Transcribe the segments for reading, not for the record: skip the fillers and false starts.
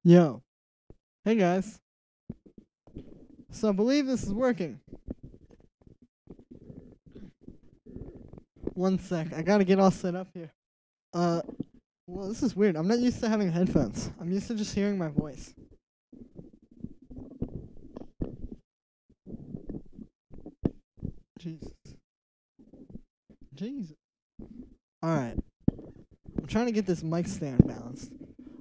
Yo. Hey guys. So I believe this is working. One sec. I gotta get all set up here. Well, this is weird. I'm not used to having headphones. I'm used to just hearing my voice. Jesus. Jesus. Alright. I'm trying to get this mic stand balanced.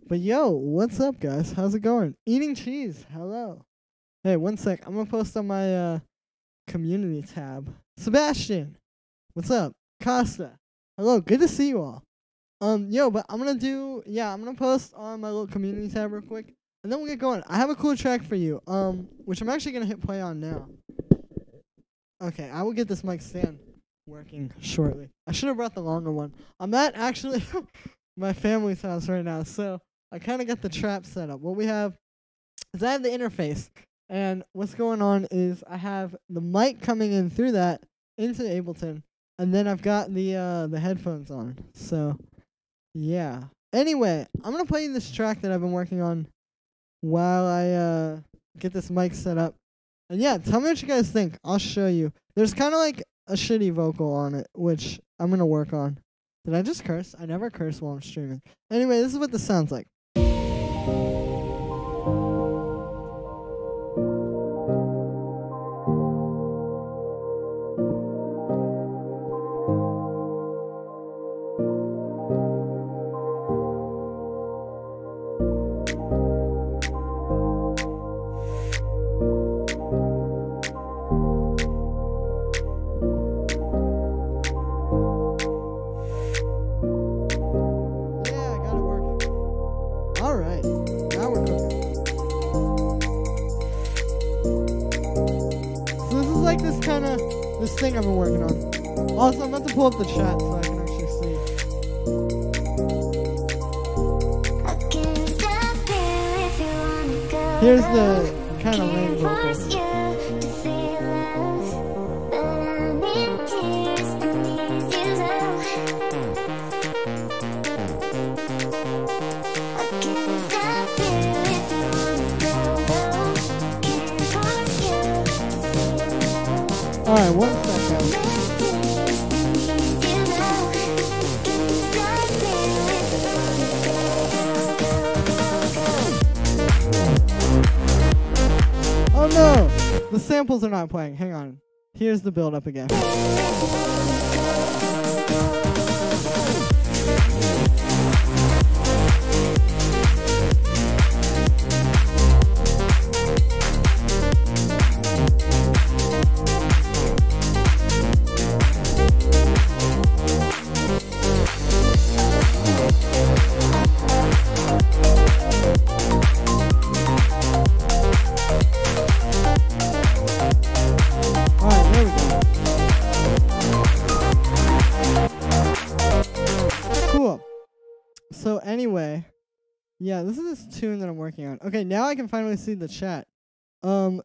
But yo, what's up, guys? How's it going? Eating cheese. Hello. Hey, one sec. I'm gonna post on my community tab. Sebastian. What's up? Costa. Hello. Good to see you all. Yo, but I'm gonna post on my little community tab real quick, and then we'll get going. I have a cool track for you, which I'm actually gonna hit play on now. Okay, I will get this mic stand working shortly. I should have brought the longer one. I'm at actually my family's house right now, so I kind of got the trap set up. What we have is I have the interface, and what's going on is I have the mic coming in through that into Ableton, and then I've got the headphones on. So yeah. Anyway, I'm gonna play you this track that I've been working on while I get this mic set up. And yeah, tell me what you guys think. I'll show you. There's kind of like a shitty vocal on it, which I'm gonna work on. Did I just curse? I never curse while I'm streaming. Anyway, this is what this sounds like. This thing I've been working on. Also, I'm about to pull up the chat so I can actually see. Here's the kind of lame vocals. Alright, one second. Oh no! The samples are not playing. Hang on. Here's the build up again. So anyway, yeah, this is this tune that I'm working on. Okay, now I can finally see the chat. Let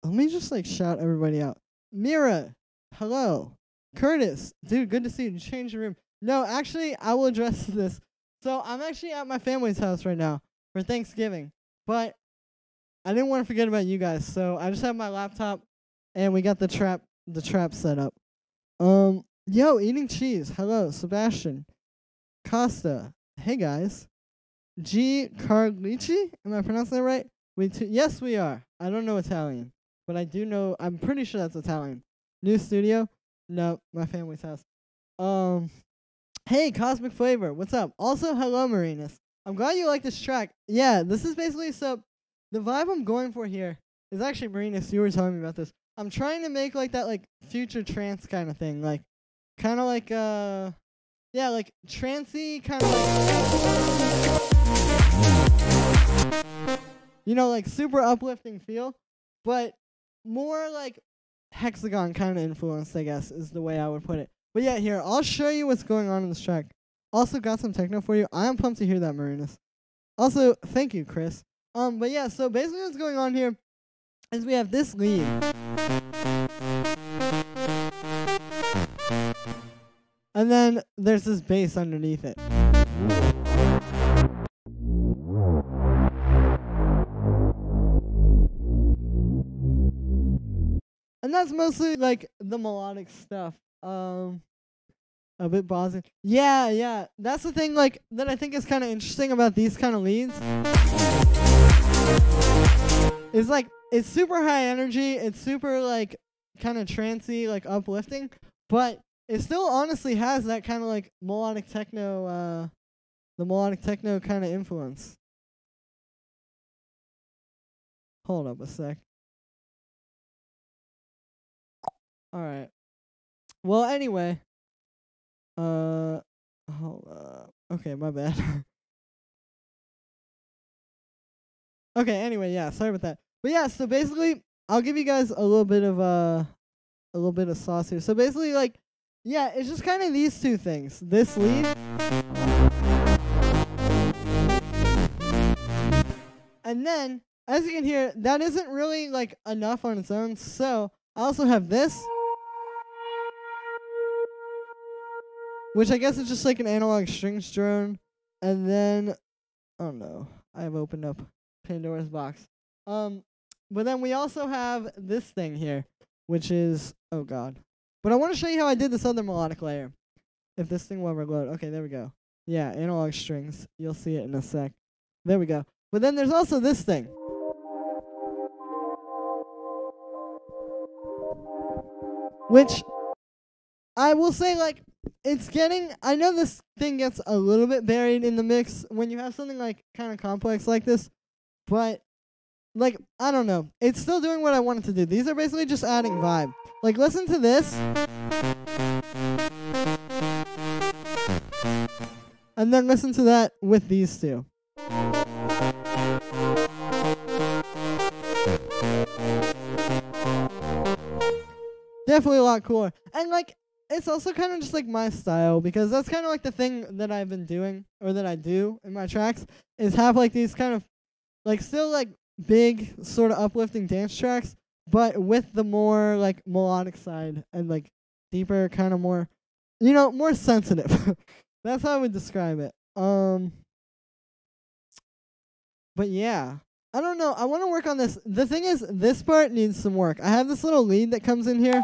me just like shout everybody out. Mira, hello. Curtis, dude, good to see you. You changed your room. No, actually, I will address this. So I'm actually at my family's house right now for Thanksgiving, but I didn't want to forget about you guys, so I just have my laptop and we got the trap set up. Yo, eating cheese. Hello, Sebastian. Costa. Hey guys. G. Carlici? Am I pronouncing that right? Yes, we are. I don't know Italian, but I do know. I'm pretty sure that's Italian. New studio? No, my family's house. Hey, Cosmic Flavor. What's up? Also, hello, Marinus. I'm glad you like this track. Yeah, this is basically the vibe I'm going for here is actually Marinus. You were telling me about this. I'm trying to make like that like future trance kind of thing, like kind of like yeah, like trancey kind of like, you know, like super uplifting feel, but more like hexagon kind of influenced, I guess, is the way I would put it. But yeah, here, I'll show you what's going on in this track. Also got some techno for you. I am pumped to hear that, Marinus. Also, thank you, Chris. But yeah, so basically what's going on here is we have this lead. And then there's this bass underneath it. And that's mostly like the melodic stuff. A bit bossy. Yeah. That's the thing like that I think is kind of interesting about these kind of leads. It's like it's super high energy, it's super like kind of trancey, like uplifting, but it still honestly has that kind of like melodic techno the melodic techno kind of influence. Hold up a sec. All right. Well, anyway, hold up. Okay, my bad. Okay, anyway, yeah, sorry about that. But yeah, so basically, I'll give you guys a little bit of sauce here. So basically, like, yeah, it's just kind of these two things. This lead, and then, as you can hear, that isn't really, like, enough on its own. So, I also have this, which I guess is just like an analog strings drone. And then, oh no, I have opened up Pandora's box. But then we also have this thing here, which is, oh god. But I want to show you how I did this other melodic layer. If this thing will ever load. Okay, there we go. Yeah, analog strings. You'll see it in a sec. There we go. But then there's also this thing. Which, I will say, like, it's getting, I know this thing gets a little bit buried in the mix when you have something, like, kind of complex like this. But, like, I don't know. It's still doing what I want it to do. These are basically just adding vibe. Like, listen to this. And then listen to that with these two. Definitely a lot cooler. And, like, it's also kind of just, like, my style, because that's kind of, like, the thing that I've been doing, or that I do in my tracks, is have, like, these kind of, like, still, like, big, sort of uplifting dance tracks, but with the more, like, melodic side, and, like, deeper, kind of more, you know, more sensitive. That's how I would describe it. But, yeah. I don't know. I want to work on this. The thing is, this part needs some work. I have this little lead that comes in here.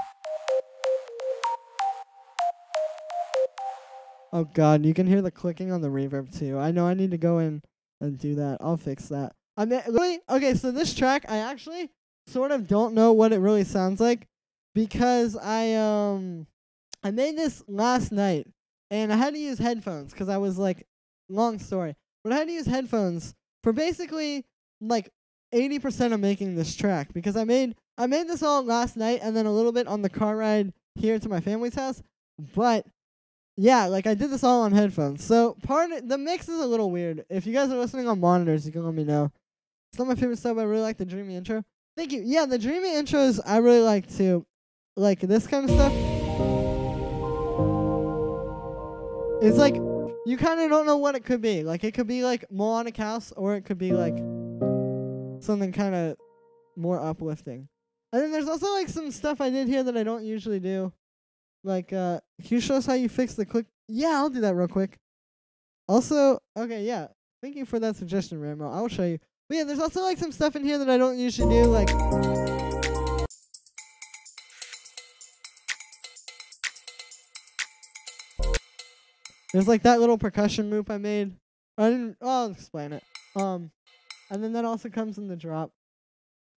Oh, God. You can hear the clicking on the reverb, too. I know I need to go in and do that. I'll fix that. I mean, really? Okay, so this track, I actually sort of don't know what it really sounds like, because I made this last night, and I had to use headphones, because I was, like, long story. But I had to use headphones for basically, like, 80% of making this track, because I made this all last night, and then a little bit on the car ride here to my family's house, but yeah, like, I did this all on headphones. So, the mix is a little weird. If you guys are listening on monitors, you can let me know. It's not my favorite stuff, but I really like the dreamy intro. Thank you. Yeah, the dreamy intros I really like, too. Like, this kind of stuff. It's like, you kind of don't know what it could be. Like, it could be, like, melodic house, or it could be, like, something kind of more uplifting. And then there's also, like, some stuff I did here that I don't usually do. Like, can you show us how you fix the click? Yeah, I'll do that real quick. Also, okay, yeah. Thank you for that suggestion, Rambo. I'll show you. But yeah, there's also, like, some stuff in here that I don't usually do, like... There's, like, that little percussion loop I made. I'll explain it. And then that also comes in the drop.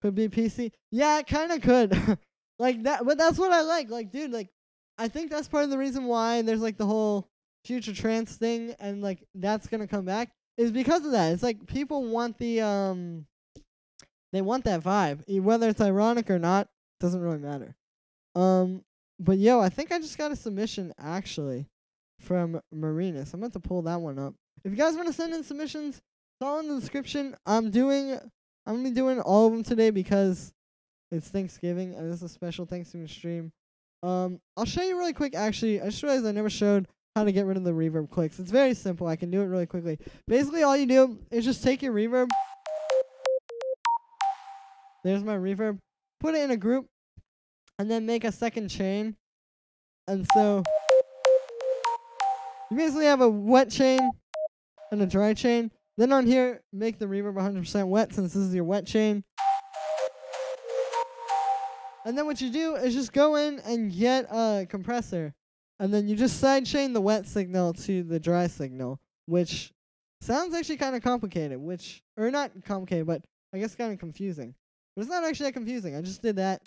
Could be PC. Yeah, it kind of could. Like, that, but that's what I like. Like, dude, like, I think that's part of the reason why there's, like, the whole future trance thing, and, like, that's gonna come back, is because of that. It's like people want the they want that vibe, whether it's ironic or not, doesn't really matter. But yo, I think I just got a submission actually from Marinus. I'm about to pull that one up. If you guys want to send in submissions, it's all in the description. I'm gonna be doing all of them today because it's Thanksgiving and it's a special Thanksgiving stream. I'll show you really quick. Actually, I just realized I never showed how to get rid of the reverb clicks. It's very simple. I can do it really quickly. Basically, all you do is just take your reverb. There's my reverb. Put it in a group, and then make a second chain. And so, you basically have a wet chain and a dry chain. Then on here, make the reverb 100% wet since this is your wet chain. And then what you do is just go in and get a compressor, and then you just sidechain the wet signal to the dry signal, which sounds actually kind of complicated, or not complicated, but I guess kind of confusing. But it's not actually that confusing. I just did that.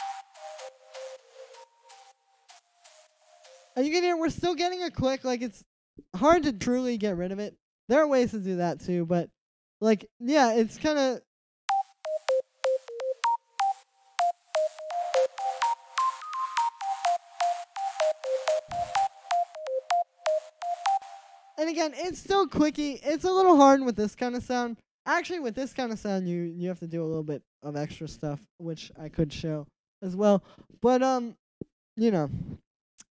And you can hear we're still getting a click. Like, it's hard to truly get rid of it. There are ways to do that too, but like, yeah, it's kind of. And again, it's still clicky. It's a little hard with this kind of sound. Actually, with this kind of sound, you have to do a little bit of extra stuff, which I could show as well. But you know,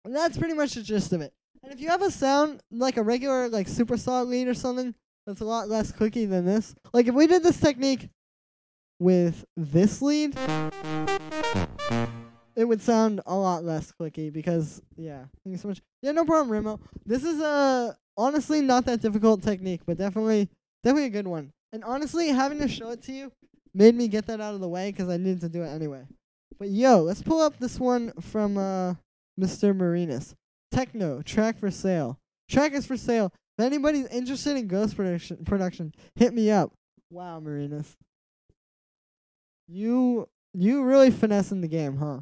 that's pretty much the gist of it. And if you have a sound like a regular like super solid lead or something that's a lot less clicky than this, like if we did this technique with this lead, it would sound a lot less clicky because, yeah, thank you so much. Yeah, no problem, Remo. This is honestly not that difficult technique, but definitely a good one. And honestly, having to show it to you made me get that out of the way because I needed to do it anyway. But yo, let's pull up this one from Mr. Marinus. Techno, track for sale. Track is for sale. If anybody's interested in ghost production, hit me up. Wow, Marinus. You really finessing the game, huh?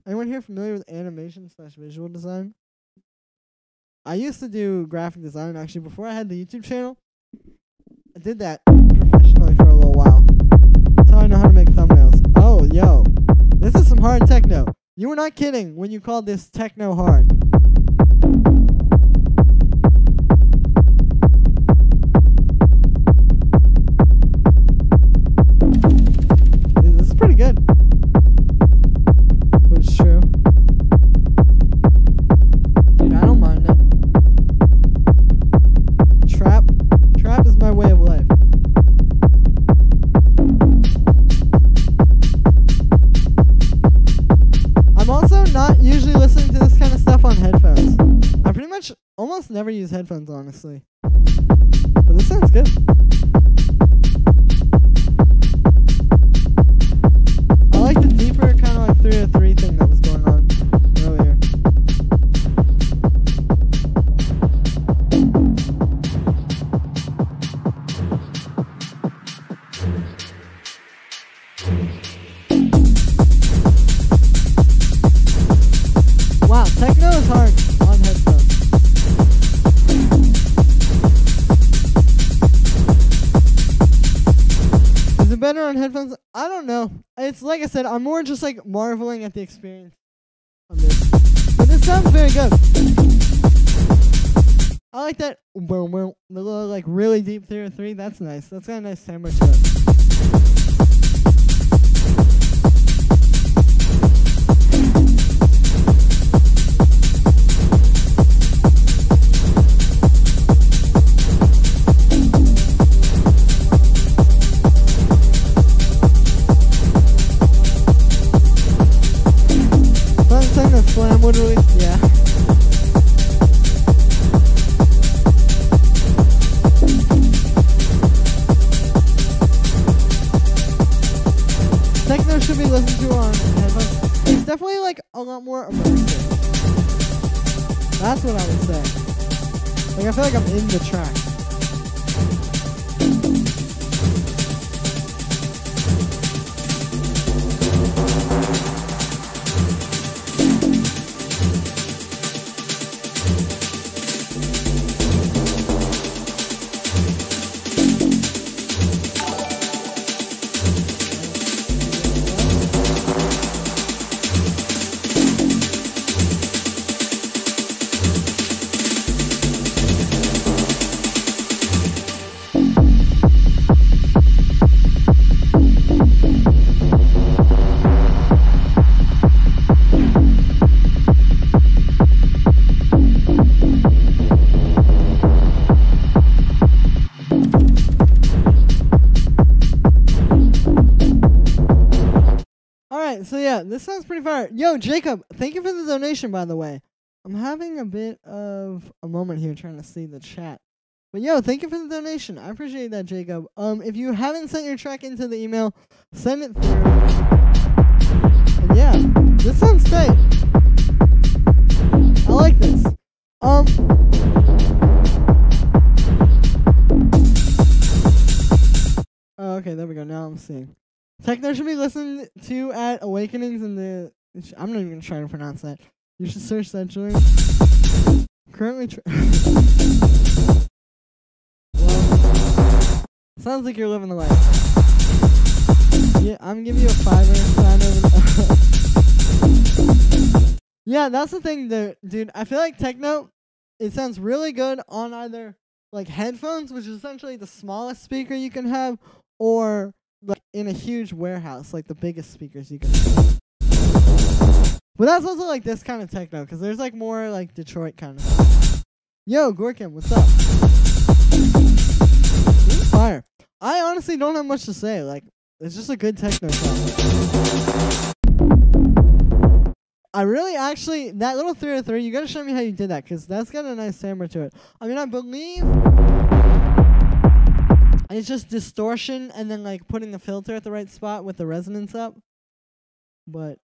Anyone here familiar with animation/visual design? I used to do graphic design, actually, before I had the YouTube channel. I did that professionally for a little while. That's how I know how to make thumbnails. Oh, yo. This is some hard techno. You were not kidding when you called this techno hard. This is pretty good. But it's true. Dude, I don't mind it. Trap is my way of life. I'm also not usually listening to this kind of stuff on headphones. I pretty much almost never use headphones, honestly. But this sounds good. I like the deeper kind of like 303 thing that was going on earlier. Wow, techno is hard on headphones. Is it better on headphones? I don't know. It's like I said, I'm more just like marveling at the experience on this. But this sounds very good. I like that. The little like really deep 303. That's nice. That's got a nice timbre to it. Slam would really, yeah. Techno should be listened to on headphones. It's definitely like a lot more immersive. That's what I would say. Like I feel like I'm in the track. So yeah, this sounds pretty fire. Yo, Jacob, thank you for the donation, by the way. I'm having a bit of a moment here trying to see the chat. But yo, thank you for the donation. I appreciate that, Jacob. If you haven't sent your track into the email, send it through. And yeah. This sounds tight. I like this. Oh, okay, there we go. Now I'm seeing. Techno should be listened to at Awakenings in the... I'm not even trying to pronounce that. You should search that, Julian. Currently... Well, sounds like you're living the life. Yeah, I'm giving you a $5 sign over. Yeah, that's the thing, dude. I feel like techno, it sounds really good on either like headphones, which is essentially the smallest speaker you can have, or like in a huge warehouse, like the biggest speakers you can have. But that's also like this kind of techno, because there's like more like Detroit kind of stuff. Yo, Gorkin, what's up? This is fire. I honestly don't have much to say. Like, it's just a good techno song. I really actually, that little 303, you gotta show me how you did that, because that's got a nice timbre to it. I mean, I believe it's just distortion and then like putting the filter at the right spot with the resonance up. But,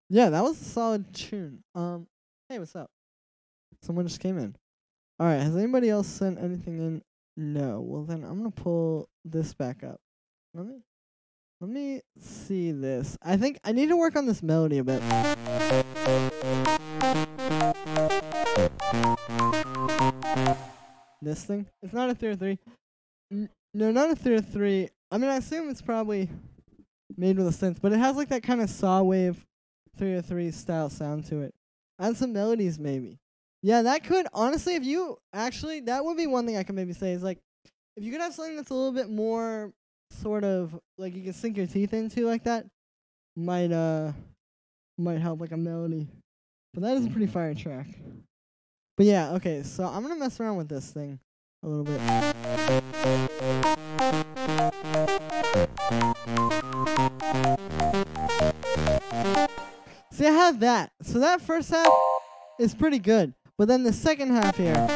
yeah, that was a solid tune. Hey, what's up? Someone just came in. Alright, has anybody else sent anything in? No. Well, then I'm gonna pull this back up. Let me see this. I think I need to work on this melody a bit. This thing? It's not a 303. No, not a 303. I mean, I assume it's probably made with a synth, but it has like that kind of saw wave 303 style sound to it. And some melodies, maybe. Yeah, that could, honestly, if you actually, that would be one thing I could maybe say is like, if you could have something that's a little bit more sort of like you can sink your teeth into like that, might help like a melody. But that is a pretty fire track. But yeah, okay, so I'm gonna mess around with this thing a little bit. See, I have that. So that first half is pretty good. But then the second half here.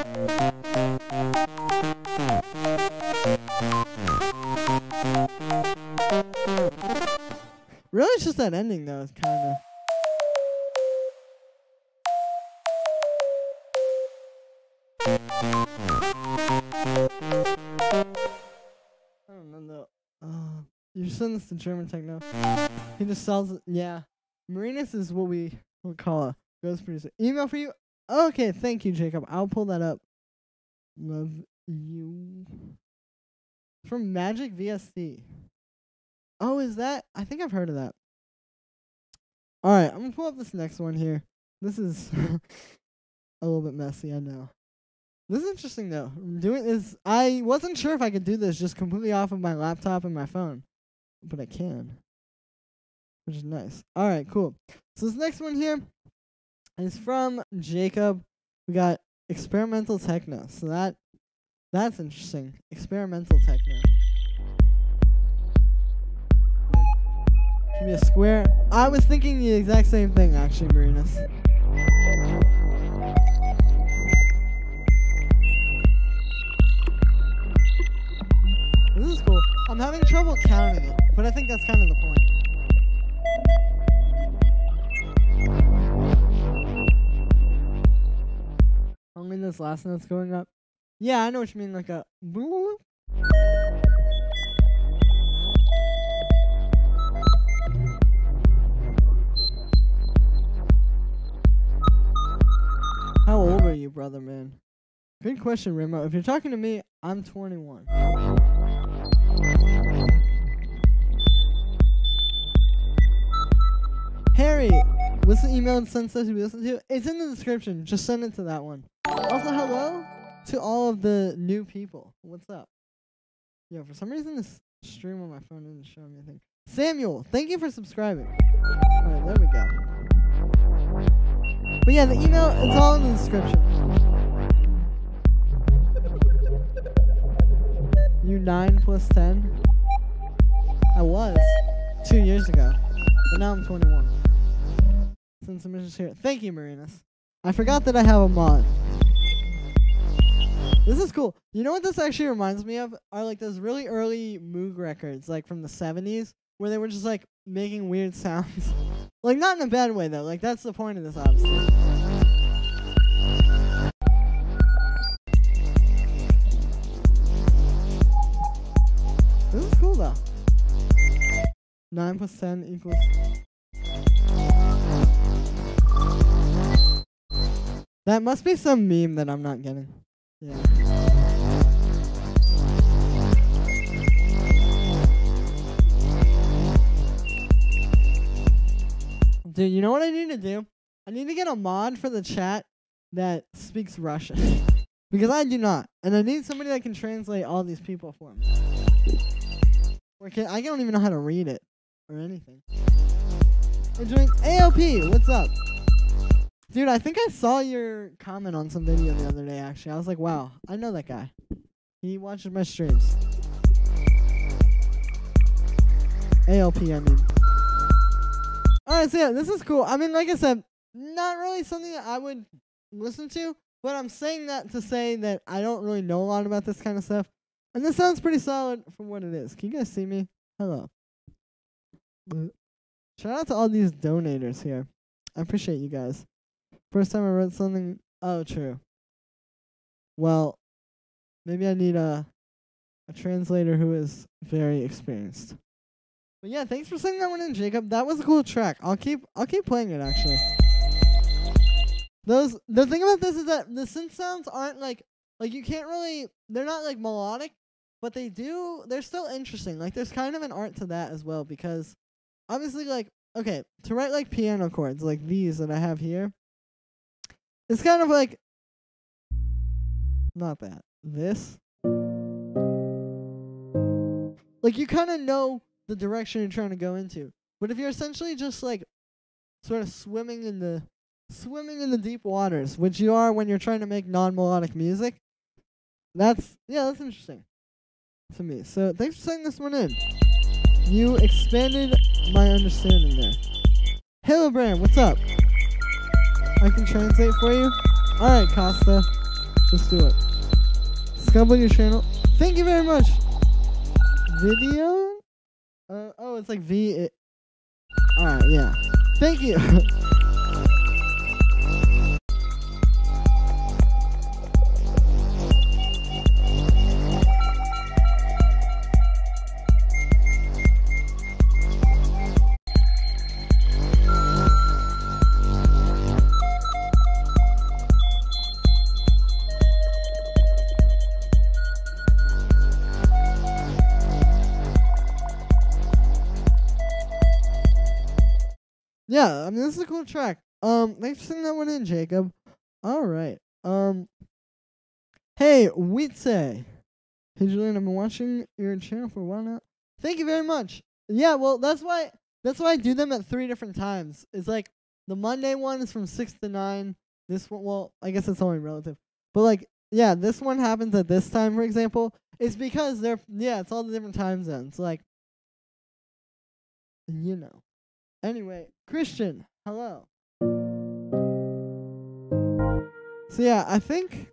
Really, it's just that ending, though. It's kind of. I don't know, though. You send this to German techno. He just sells it. Yeah. Marinus is what we would call a ghost producer. Email for you. Okay, thank you, Jacob. I'll pull that up. Love you. From Magic VSD. Oh, is that? I think I've heard of that. Alright, I'm going to pull up this next one here. This is a little bit messy, I know. This is interesting, though. Doing this, I wasn't sure if I could do this just completely off of my laptop and my phone. But I can. Which is nice. Alright, cool. So this next one here is from Jacob. We got experimental techno. So that's interesting. Experimental techno. Should be a square. I was thinking the exact same thing, actually, Marinus. This is cool. I'm having trouble counting it, but I think that's kind of the point. Only this last note's going up. Yeah, I know what you mean, like a bloop. How old are you, brother, man? Good question, Remo. If you're talking to me, I'm 21. Harry, what's the email and send stuff to be listened to? It's in the description. Just send it to that one. Also, hello to all of the new people. What's up? Yo, for some reason this stream on my phone didn't show me anything. Samuel, thank you for subscribing. Alright, there we go. But yeah, the email is all in the description. You 9 plus 10? I was 2 years ago, but now I'm 21. Send submissions here. Thank you, Marinus. I forgot that I have a mod. This is cool. You know what this actually reminds me of? Are like those really early Moog records, like from the 70s, where they were just like making weird sounds. Like not in a bad way though. Like that's the point of this, obviously. This is cool though. 9 plus 10 equals. That must be some meme that I'm not getting. Yeah. Dude, you know what I need to do? I need to get a mod for the chat that speaks Russian. Because I do not. And I need somebody that can translate all these people for me. I don't even know how to read it or anything. We're doing AOP. What's up? Dude, I think I saw your comment on some video the other day, actually. I was like, wow, I know that guy. He watches my streams. ALP, I mean. Alright, so yeah, this is cool. I mean, like I said, not really something that I would listen to, but I'm saying that to say that I don't really know a lot about this kind of stuff. And this sounds pretty solid for what it is. Can you guys see me? Hello. Shout out to all these donators here. I appreciate you guys. First time I wrote something. Oh, true. Well, maybe I need a translator who is very experienced. But yeah, thanks for sending that one in, Jacob. That was a cool track. I'll keep playing it actually. The thing about this is that the synth sounds aren't like you can't really, they're not like melodic, but they're still interesting. Like there's kind of an art to that as well, because obviously like, okay, to write like piano chords like these that I have here, it's kind of like, not that, this. Like you kind of know the direction you're trying to go into. But if you're essentially just like sort of swimming in the deep waters, which you are when you're trying to make non-melodic music, that's interesting to me. So thanks for sending this one in. You expanded my understanding there. Hello, Bram, what's up? I can translate for you. Alright, Costa. Let's do it. Scumble your channel. Thank you very much. Video? Oh, it's like V. Alright, yeah. Thank you. Yeah, I mean, this is a cool track. Thanks for sending that one in, Jacob. All right. Hey, Witse. Hey, Julian, I've been watching your channel for a while now. Thank you very much. Yeah, well, that's why I do them at 3 different times. It's like the Monday one is from 6 to 9. This one, well, I guess it's only relative. But like, yeah, this one happens at this time, for example. It's because it's all the different time zones. Like, you know. Anyway, Christian, hello. So yeah, I think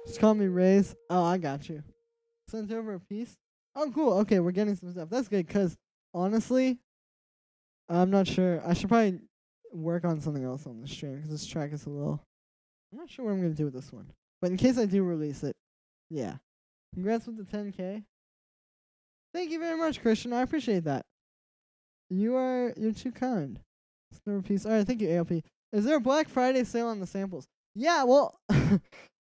just call me Raze. Oh, I got you. Sent over a piece. Oh, cool. Okay, we're getting some stuff. That's good, because honestly, I'm not sure. I should probably work on something else on the stream, because this track is a little... I'm not sure what I'm going to do with this one. But in case I do release it, yeah. Congrats with the 10K. Thank you very much, Christian. I appreciate that. You're too kind. Snore piece. All right, thank you, ALP. Is there a Black Friday sale on the samples? Yeah, well,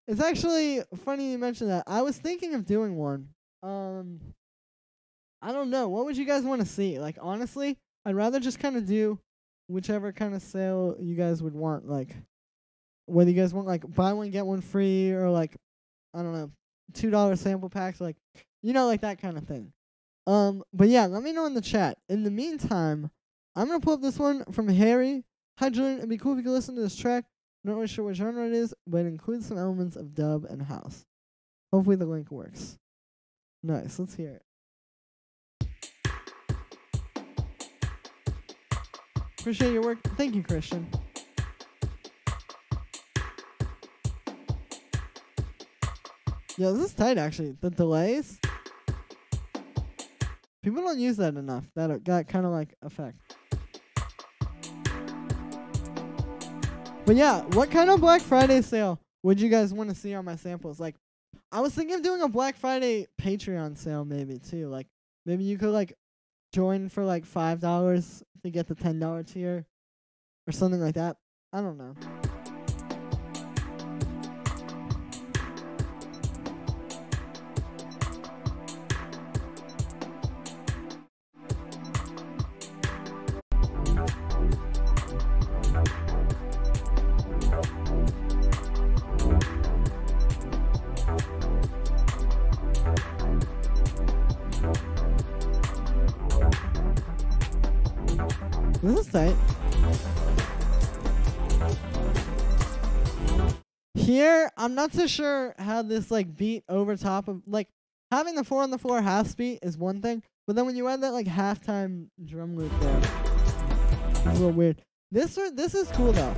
it's actually funny you mentioned that. I was thinking of doing one. I don't know. What would you guys want to see? Like, honestly, I'd rather just kind of do whichever kind of sale you guys would want. Like, whether you guys want, like, buy one, get one free, or, like, I don't know, $2 sample packs, like, you know, like that kind of thing. But yeah, let me know in the chat. In the meantime, I'm going to pull up this one from Harry. Hi, Julian. It'd be cool if you could listen to this track. I'm not really sure what genre it is, but it includes some elements of dub and house. Hopefully the link works. Nice. Let's hear it. Appreciate your work. Thank you, Christian. Yeah, this is tight, actually. The delays. People don't use that enough. That kind of like effect. But yeah, what kind of Black Friday sale would you guys want to see on my samples? Like, I was thinking of doing a Black Friday Patreon sale maybe too. Like, maybe you could like join for like $5 to get the $10 tier or something like that. I don't know. This is tight. Here, I'm not so sure how this like beat over top of like having the 4 on the floor half beat is one thing, but then when you add that like halftime drum loop there, it's a little weird. This is cool though.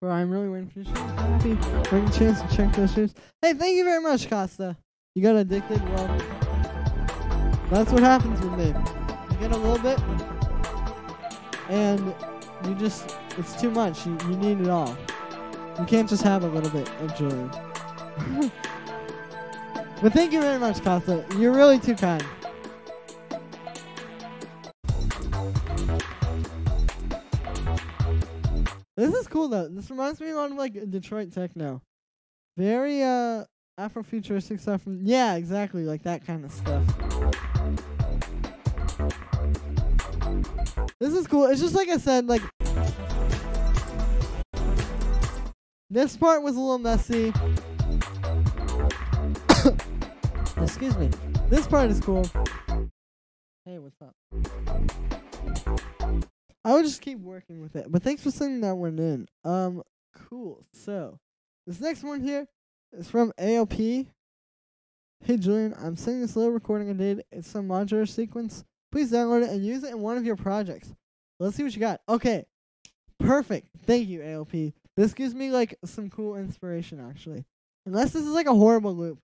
Bro, I'm really waiting for your streams. Happy. Bring a chance to check those streams. Hey, thank you very much, Costa. You got addicted? Well, that's what happens with me. You get a little bit, and you just, it's too much. You need it all. You can't just have a little bit of Julian. But thank you very much, Costa. You're really too kind. Thank you. This is cool though. This reminds me a lot of like Detroit techno. Very Afrofuturistic stuff from, yeah, exactly, like that kind of stuff. This is cool. It's just like I said, like this part was a little messy. Excuse me. This part is cool. Hey, what's up? I would just keep working with it. But thanks for sending that one in. Cool. So, this next one here is from ALP. Hey, Julian, I'm sending this little recording I did. It's some modular sequence. Please download it and use it in one of your projects. Let's see what you got. Okay. Perfect. Thank you, ALP. This gives me, like, some cool inspiration, actually. Unless this is, like, a horrible loop.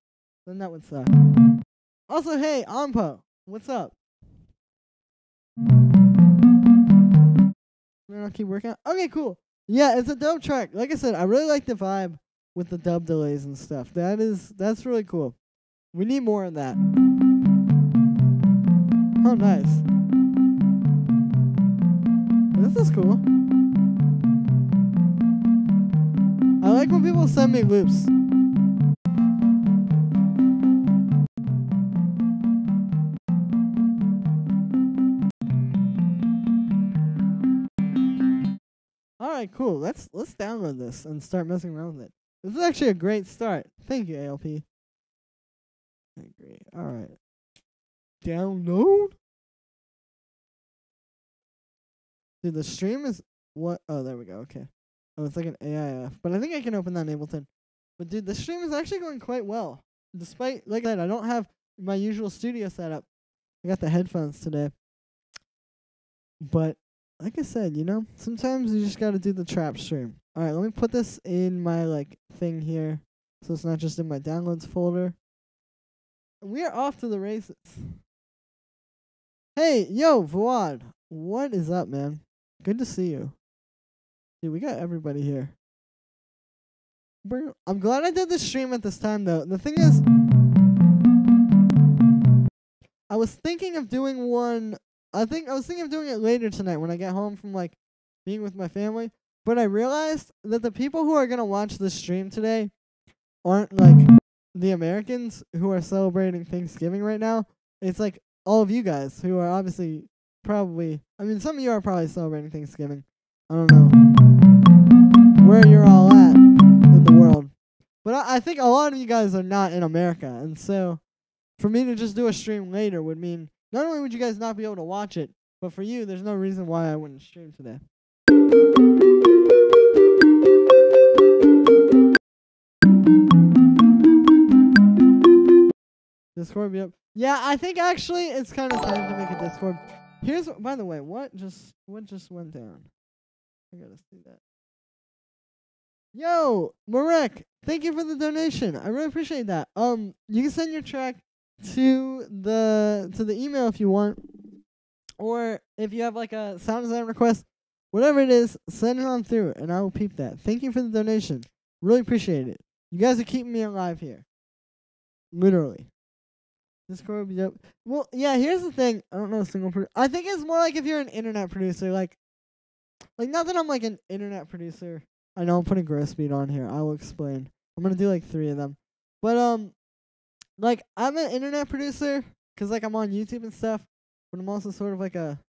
Then that would suck. Also, hey, Ampo. What's up? I'll keep working out. Okay, cool. Yeah, it's a dope track. Like I said, I really like the vibe with the dub delays and stuff. That's really cool. We need more of that. Oh, nice. This is cool. I like when people send me loops. Alright, cool. Let's download this and start messing around with it. This is actually a great start. Thank you, ALP. I agree. Alright. Download? Dude, the stream is what? Oh, there we go. Okay. Oh, it's like an AIF. But I think I can open that in Ableton. But dude, the stream is actually going quite well. Despite, like I said, I don't have my usual studio setup. I got the headphones today. But like I said, you know, sometimes you just gotta do the trap stream. Alright, let me put this in my, like, thing here. So it's not just in my downloads folder. We are off to the races. Hey, yo, Fuad. What is up, man? Good to see you. Dude, we got everybody here. I'm glad I did this stream at this time, though. The thing is, I was thinking of doing one. I was thinking of doing it later tonight when I get home from, like, being with my family. But I realized that the people who are going to watch this stream today aren't, like, the Americans who are celebrating Thanksgiving right now. It's, like, all of you guys who are obviously probably, I mean, some of you are probably celebrating Thanksgiving. I don't know where you're all at in the world. But I think a lot of you guys are not in America. And so for me to just do a stream later would mean not only would you guys not be able to watch it, but for you, there's no reason why I wouldn't stream today. Discord be up. Yeah, I think actually it's kind of time to make a Discord. Here's, by the way, what just went down? I gotta see that. Yo, Marek, thank you for the donation. I really appreciate that. You can send your track to the email if you want, or if you have like a sound design request, whatever it is, send it on through, and I will peep that. Thank you for the donation. Really appreciate it. You guys are keeping me alive here. Literally. Discord will be up. Well, yeah, here's the thing. I don't know a single producer. I think it's more like if you're an internet producer, like not that I'm like an internet producer. I know I'm putting growth speed on here. I will explain. I'm gonna do like 3 of them. But like I'm an internet producer because like I'm on YouTube and stuff. But I'm also sort of like a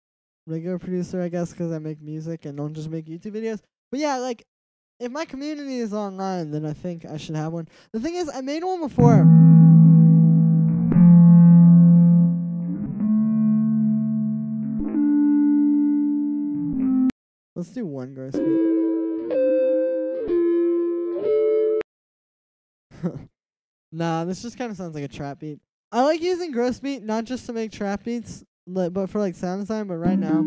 regular producer, I guess, because I make music and don't just make YouTube videos. But yeah, like if my community is online, then I think I should have one. The thing is, I made one before. Let's do 1 growth speed. Nah, this just kind of sounds like a trap beat. I like using growth beat not just to make trap beats, but for like sound design. But right now,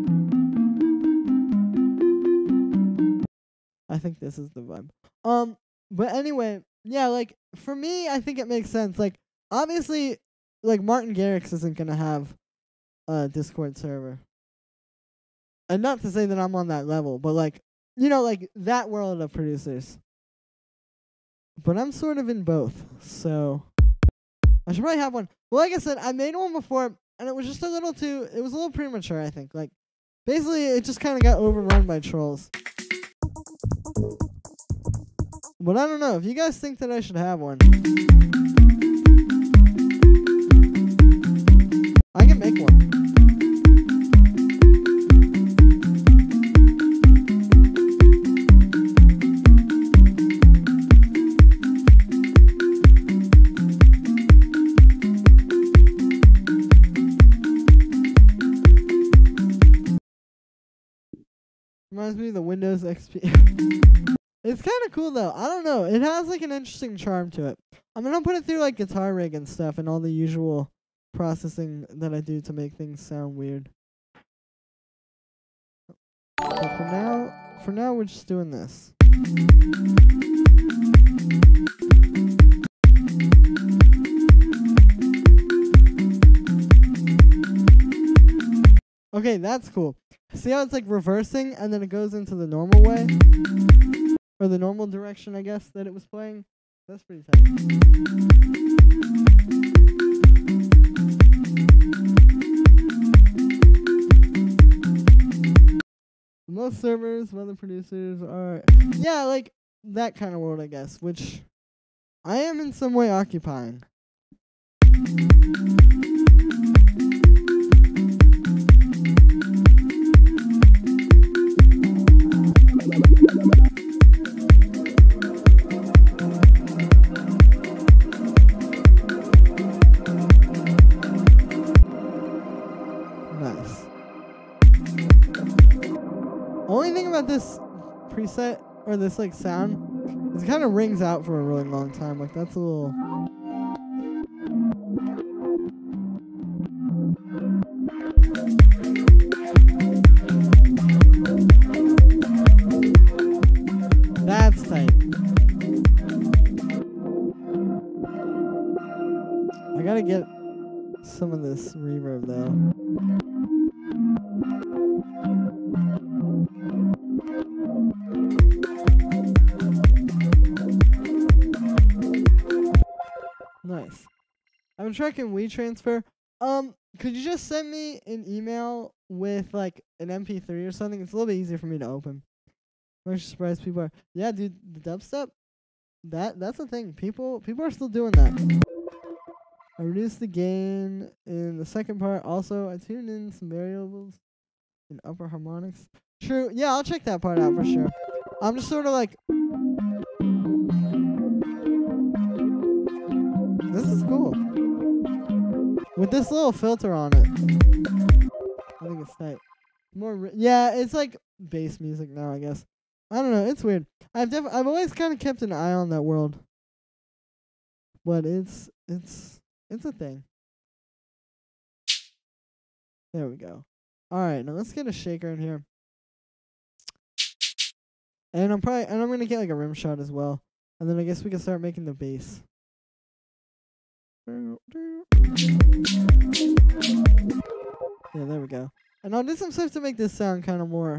I think this is the vibe. But anyway, yeah, like for me, I think it makes sense. Like obviously, like Martin Garrix isn't gonna have a Discord server. And not to say that I'm on that level, but like, you know, like that world of producers. But I'm sort of in both, so I should probably have one. Well, like I said, I made one before, and it was just a little it was a little premature, I think. Like, basically, it just kind of got overrun by trolls. But I don't know, if you guys think that I should have one, I can make one. Reminds me of the Windows XP. It's kind of cool though. I don't know. It has like an interesting charm to it. I'm gonna put it through like guitar rig and stuff and all the usual processing that I do to make things sound weird. But for now we're just doing this. Okay, that's cool. See how it's like reversing and then it goes into the normal way? Or the normal direction, I guess, that it was playing? That's pretty tight. Most servers, other producers are... Yeah, like that kind of world, I guess, which I am in some way occupying. Only thing about this preset or this like sound is it kind of rings out for a really long time. Like that's a little. That's tight. I gotta get some of this reverb though. Nice. I'm tracking WeTransfer. Could you just send me an email with like an MP3 or something? It's a little bit easier for me to open. I'm surprised people are. Yeah, dude, the dubstep. That's the thing. People are still doing that. I reduced the gain in the second part. Also, I tuned in some variables in upper harmonics. True. Yeah, I'll check that part out for sure. I'm just sort of like. This is cool. with this little filter on it. I think it's tight. Yeah, it's like bass music now, I guess. I don't know. It's weird. I've always kind of kept an eye on that world, but it's a thing. There we go. All right, now let's get a shaker in here, and I'm gonna get like a rim shot as well, and then I guess we can start making the bass. Yeah, there we go. And I'll do some stuff to make this sound kind of more.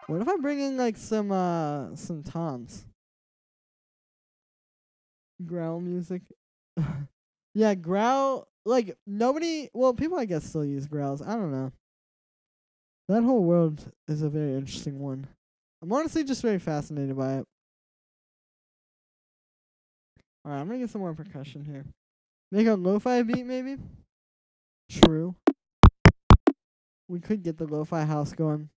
What if I bring in like some toms? Growl music. Yeah, growl. Like, nobody, well, people I guess still use growls. I don't know. That whole world is a very interesting one. I'm honestly just very fascinated by it. Alright, I'm gonna get some more percussion here. Make a lo-fi beat, maybe? True. We could get the lo-fi house going.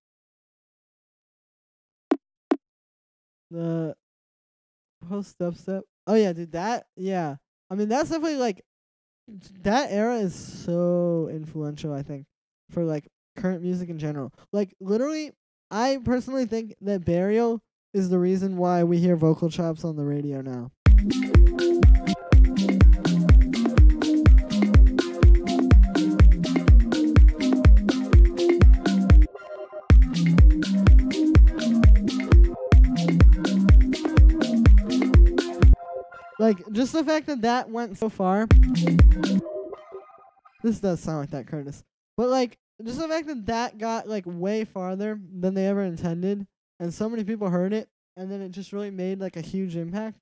The post-dubstep. Oh, yeah, dude, yeah. I mean, that's definitely, like, that era is so influential, I think, for like current music in general. Like literally, I personally think that Burial is the reason why we hear vocal chops on the radio now. Like, just the fact that went so far. This does sound like that, Curtis. But, like, just the fact that got, like, way farther than they ever intended, and so many people heard it, and then it just really made, like, a huge impact.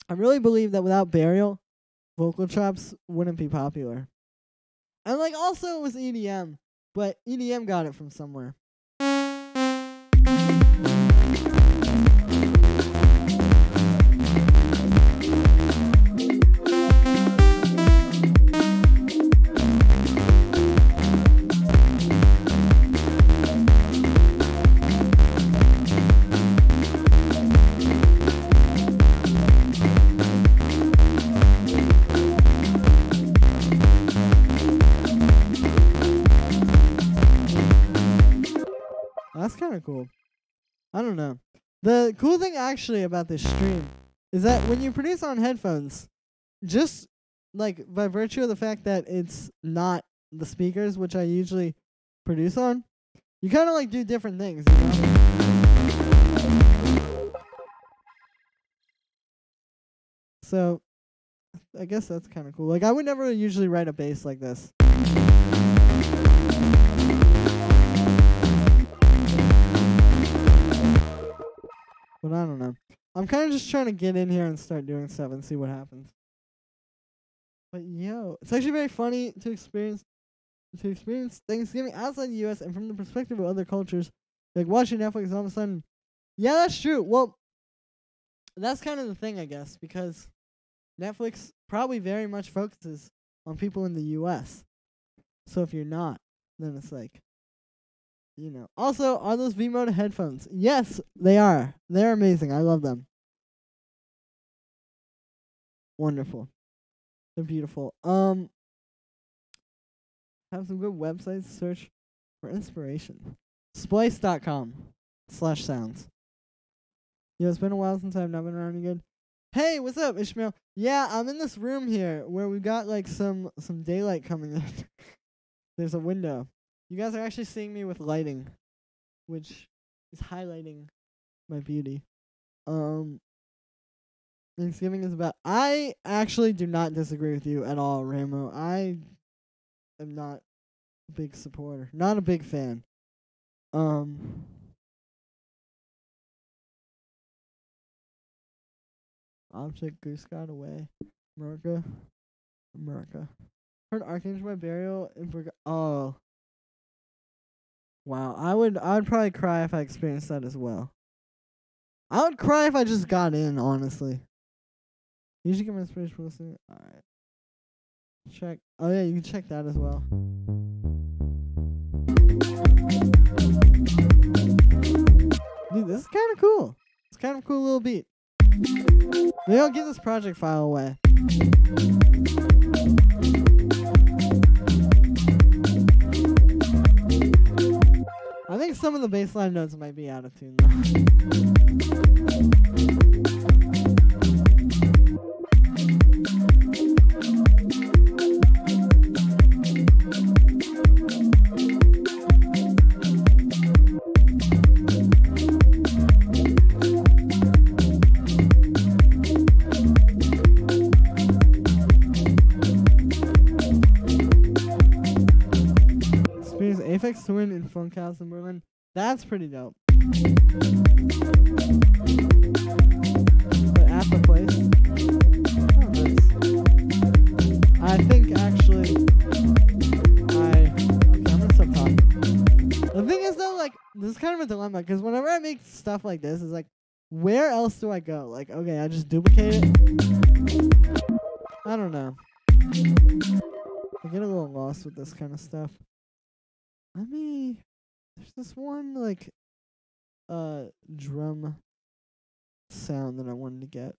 I really believe that without Burial, vocal chops wouldn't be popular. And, like, also it was EDM, but EDM got it from somewhere. That's kind of cool. I don't know. The cool thing actually about this stream is that when you produce on headphones, just like by virtue of the fact that it's not the speakers, which I usually produce on, you kind of like do different things, you know? So I guess that's kind of cool. Like I would never usually write a bass like this. But I don't know. I'm kind of just trying to get in here and start doing stuff and see what happens. But yo, it's actually very funny to experience Thanksgiving outside the U.S. and from the perspective of other cultures, like watching Netflix all of a sudden. Yeah, that's true. Well, that's kind of the thing, I guess, because Netflix probably very much focuses on people in the U.S. So if you're not, then it's like, you know. Also, are those V-Mode headphones? Yes, they are. They're amazing. I love them. Wonderful. They're beautiful. Have some good websites to search for inspiration. Splice.com/sounds. Yo, it's been a while since I've not been around again. Hey, what's up, Ishmael? Yeah, I'm in this room here where we got like some daylight coming in. There's a window. You guys are actually seeing me with lighting, which is highlighting my beauty. Thanksgiving is about. I actually do not disagree with you at all, Ramo. I am not a big supporter, not a big fan. Object Goose got away. America. Heard Archangel by Burial in Oh. Wow, I would probably cry if I experienced that as well. I would cry if I just got in, honestly. You should give me inspiration for listening. Alright. check. Oh yeah, you can check that as well. Dude, this is kind of cool. It's kind of a cool little beat. Maybe I'll give this project file away. I think some of the bass line notes might be out of tune though. Aphex Twin in Funkhouse in Berlin. That's pretty dope. But at the place. Oh, nice. I think actually okay, I'm gonna stop talking. The thing is though, like, this is kind of a dilemma because whenever I make stuff like this, it's like, where else do I go? Like, okay, I just duplicate it. I don't know. I get a little lost with this kind of stuff. There's this one, like, drum sound that I wanted to get.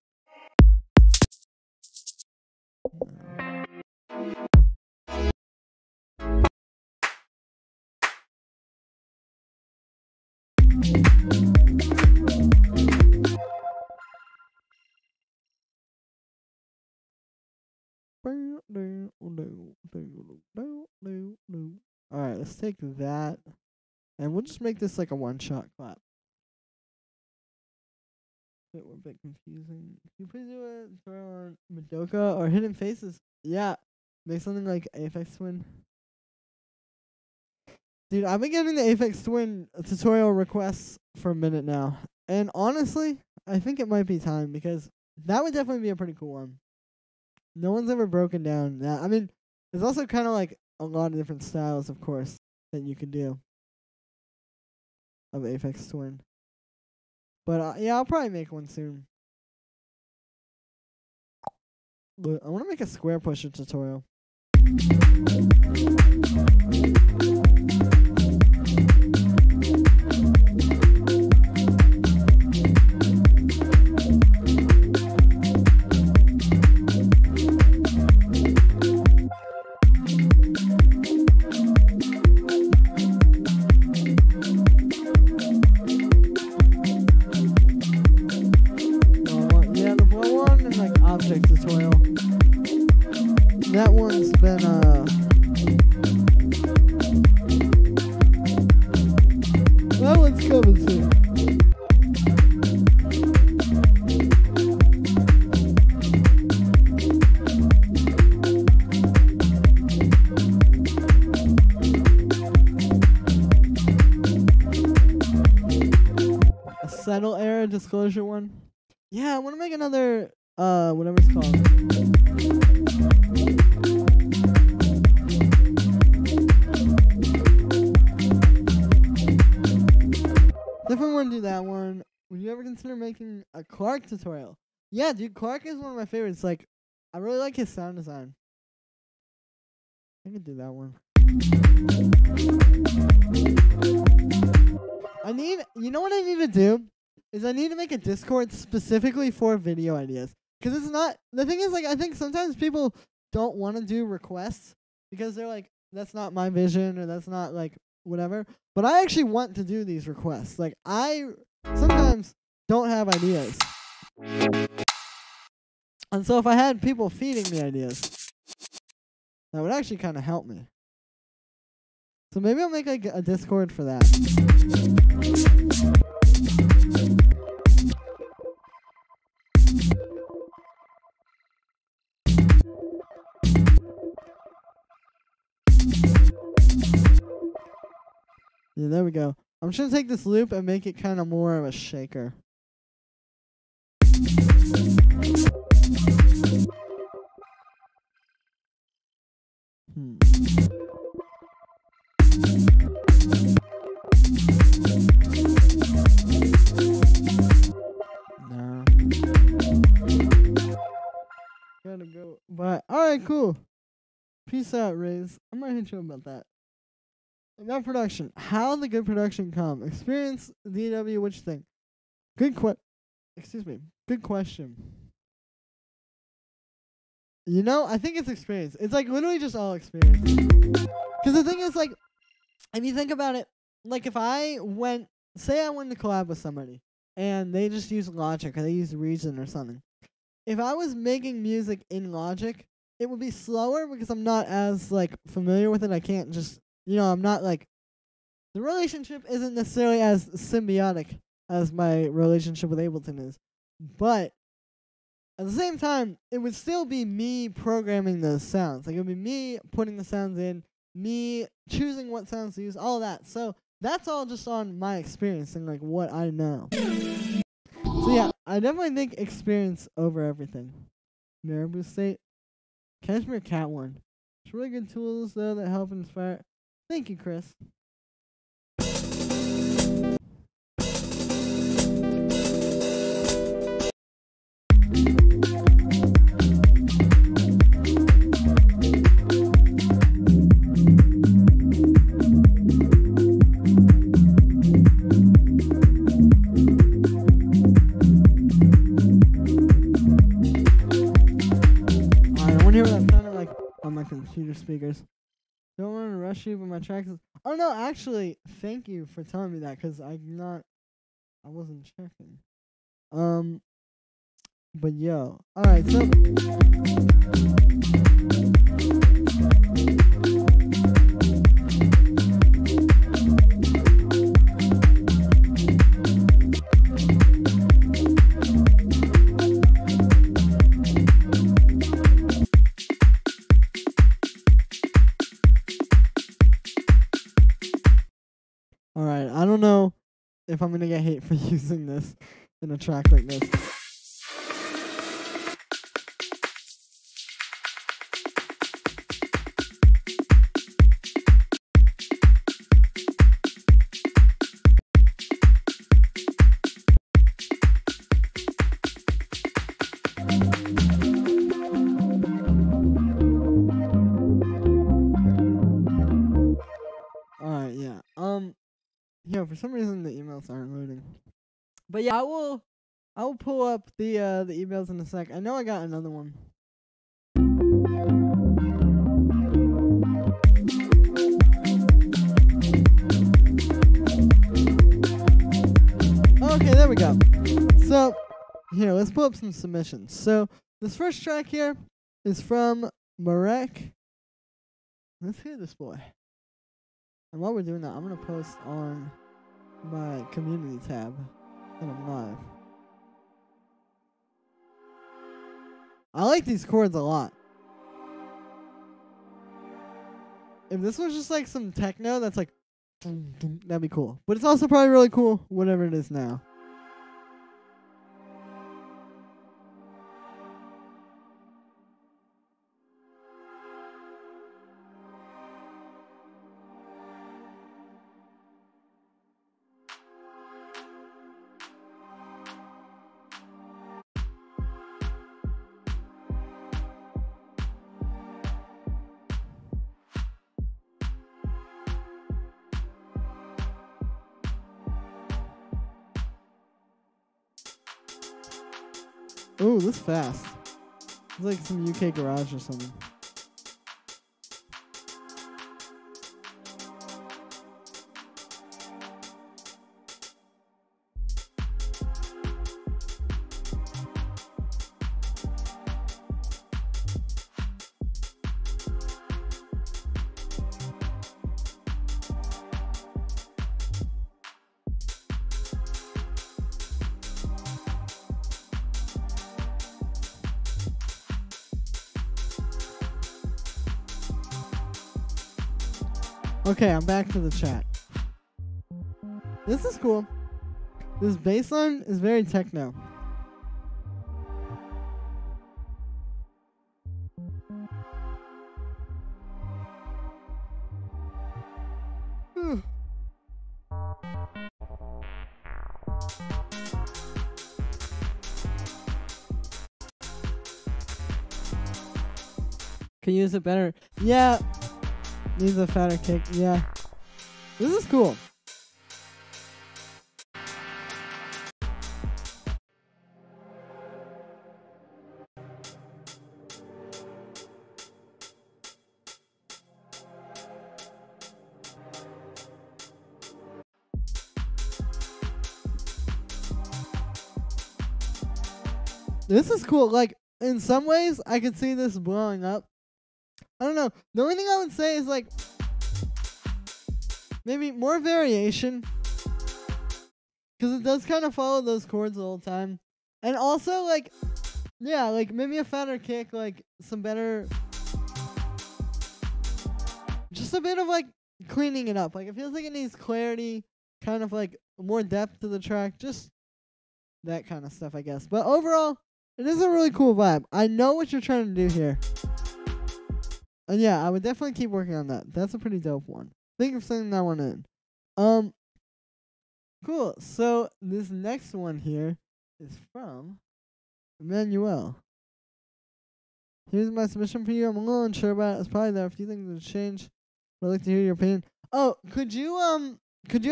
Alright, let's take that. And we'll just make this like a one-shot clap. It was a bit confusing. Can you please do it for on Madoka or Hidden Faces? Yeah. Make something like Aphex Twin. Dude, I've been getting the Aphex Twin tutorial requests for a minute now. And honestly, I think it might be time because that would definitely be a pretty cool one. No one's ever broken down that. I mean, there's also kind of like a lot of different styles, of course, that you can do of Aphex Twin. But yeah, I'll probably make one soon. But I want to make a square pusher tutorial. That one's been that one's coming soon. A settle error disclosure one. Yeah, I want to make another whatever it's called. Definitely want to do that one. Would you ever consider making a Clark tutorial? Yeah, dude, Clark is one of my favorites. Like, I really like his sound design. I could do that one. You know what I need to do? Is I need to make a Discord specifically for video ideas. Because it's not, the thing is, like, I think sometimes people don't want to do requests because they're like, that's not my vision or that's not, like, whatever. But I actually want to do these requests. Like, I sometimes don't have ideas. And so if I had people feeding me ideas, that would actually kind of help me. So maybe I'll make, like, a Discord for that. Yeah, there we go. I'm just going to take this loop and make it kind of more of a shaker. No. Gotta go. But, alright, cool. Peace out, Riz. I'm gonna hit you about that. About production. How the good production come? Experience, DW, what you think? Good question. You know, I think it's experience. It's like literally just all experience. Because the thing is, like, if you think about it, like if I went, say I went to collab with somebody and they just use Logic or they use Reason or something. If I was making music in Logic, it would be slower because I'm not as like familiar with it. I can't just, I'm not like, the relationship isn't necessarily as symbiotic as my relationship with Ableton is. But at the same time, it would still be me programming those sounds. Like, it would be me putting the sounds in, me choosing what sounds to use, all that. So that's all just on my experience and, like, what I know. So, yeah, I definitely think experience over everything. Marabou State. Cashmere Cat one. It's really good tools, though, that help inspire. Thank you, Chris. Computer speakers. Don't want to rush you, but my tracks is... Oh, no, actually, thank you for telling me that, because I wasn't checking. But yo. Alright, so... Alright, I don't know if I'm gonna get hate for using this in a track like this. Alright, yeah. Yeah, for some reason the emails aren't loading. But yeah, I will pull up the emails in a sec. I know I got another one. Okay, there we go. So, here, let's pull up some submissions. So, this first track here is from Marek. Let's hear this boy. And while we're doing that, I'm going to post on my community tab and I'm live. I like these chords a lot. If this was just like some techno that's like, that'd be cool. But it's also probably really cool, whatever it is now. Ooh, this is fast. It's like some UK garage or something. Okay, I'm back to the chat. This is cool. This bass line is very techno. Could use it better. Yeah. Needs a fatter kick. Yeah. This is cool. This is cool. Like, in some ways, I could see this blowing up. I don't know. The only thing I would say is, like, maybe more variation. Because it does kind of follow those chords the whole time. And also, like, yeah, like, maybe a fatter kick, like, some better... Just a bit of, like, cleaning it up. Like, it feels like it needs clarity, kind of, like, more depth to the track. Just that kind of stuff, I guess. But overall... It is a really cool vibe. I know what you're trying to do here. And yeah, I would definitely keep working on that. That's a pretty dope one. Thank you for sending that one in. Cool. So this next one here is from Emmanuel. Here's my submission for you. I'm a little unsure about it. It's probably there. A few things to change. I'd like to hear your opinion. Oh, could you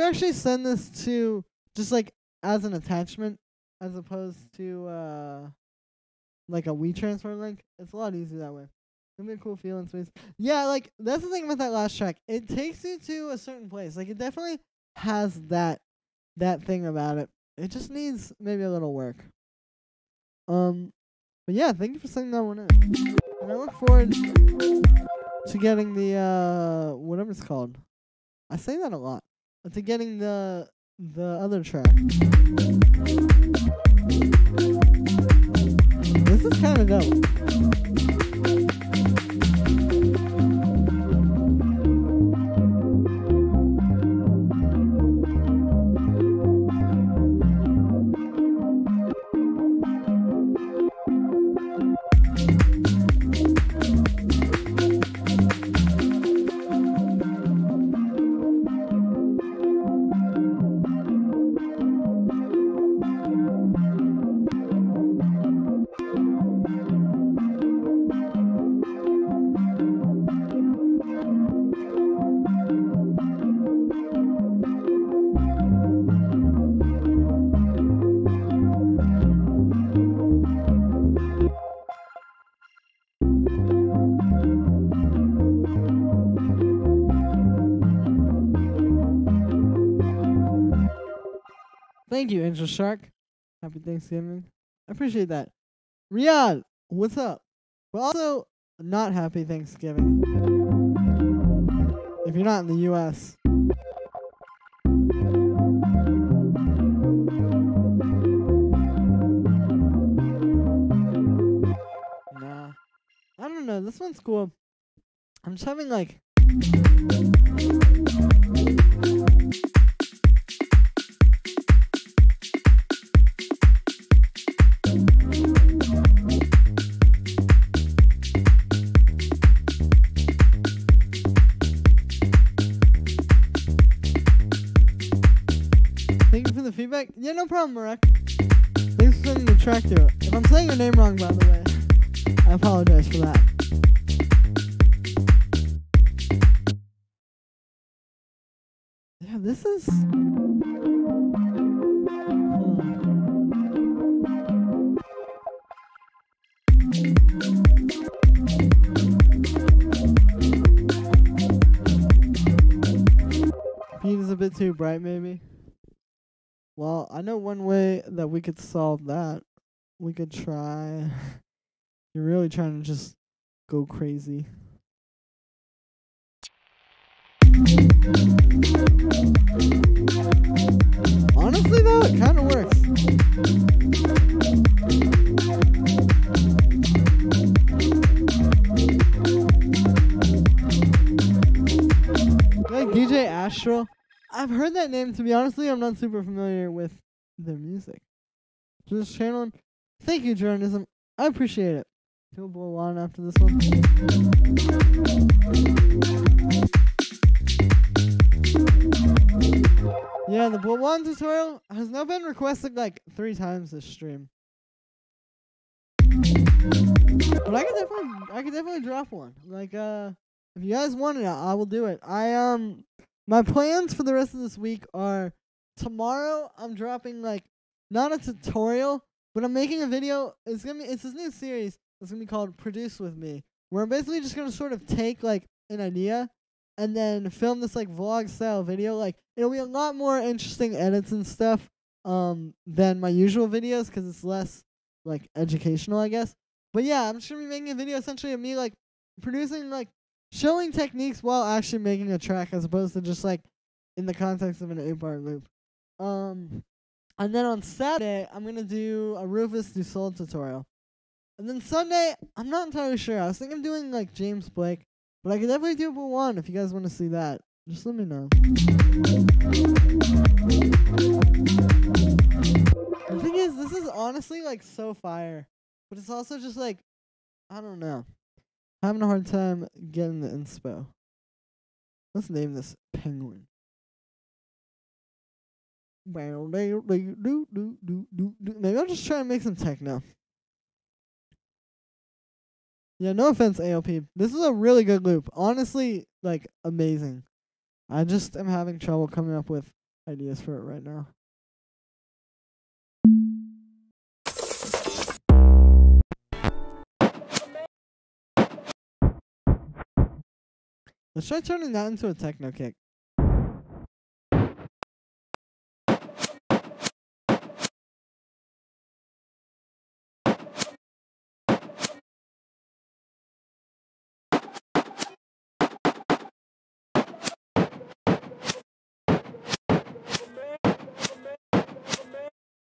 actually send this to just like as an attachment as opposed to like a WeTransfer link? It's a lot easier that way. It'll be a cool feeling space. Yeah, like that's the thing about that last track. It takes you to a certain place. Like it definitely has that thing about it. It just needs maybe a little work. But yeah, thank you for sending that one in. And I look forward to getting the whatever it's called. I say that a lot. To getting the other track. This is kind of dope. Thank you, Angel Shark. Happy Thanksgiving. I appreciate that. Riyadh, what's up? But also, not happy Thanksgiving. If you're not in the U.S. Nah. I don't know. This one's cool. I'm just having like... Thank you for the feedback. Yeah, no problem, Marek. Thanks for sending the track to it. If I'm saying your name wrong, by the way, I apologize for that. Yeah, this is... Beat is a bit too bright, maybe. Well, I know one way that we could solve that. We could try... You're really trying to just go crazy. Honestly, though, it kind of works. Like DJ Astral? I've heard that name. To be honestly, I'm not super familiar with their music. Just channeling. Thank you, journalism. I appreciate it. He'll blow on after this one. Yeah, the blow on tutorial has now been requested like 3 times this stream. But I could definitely drop one. Like, if you guys want it, I will do it. My plans for the rest of this week are tomorrow. I'm dropping like not a tutorial, but I'm making a video. It's this new series. It's gonna be called Produce with Me, where I'm basically just gonna sort of take like an idea and then film this like vlog style video. Like it'll be a lot more interesting edits and stuff than my usual videos because it's less like educational, I guess. But yeah, I'm just gonna be making a video essentially of me like producing, like showing techniques while actually making a track, as opposed to just like in the context of an 8-bar loop. And then on Saturday I'm gonna do a Rufus Du Sol tutorial. And then Sunday, I'm not entirely sure. I was thinking of doing like James Blake, but I could definitely do But One if you guys want to see that. Just let me know. The thing is, this is honestly like so fire, but it's also just like, I don't know, having a hard time getting the inspo. Let's name this Penguin. Maybe I'll just try and make some techno. Yeah, no offense, AOP. This is a really good loop. Honestly, like, amazing. I just am having trouble coming up with ideas for it right now. Let's try turning that into a techno kick.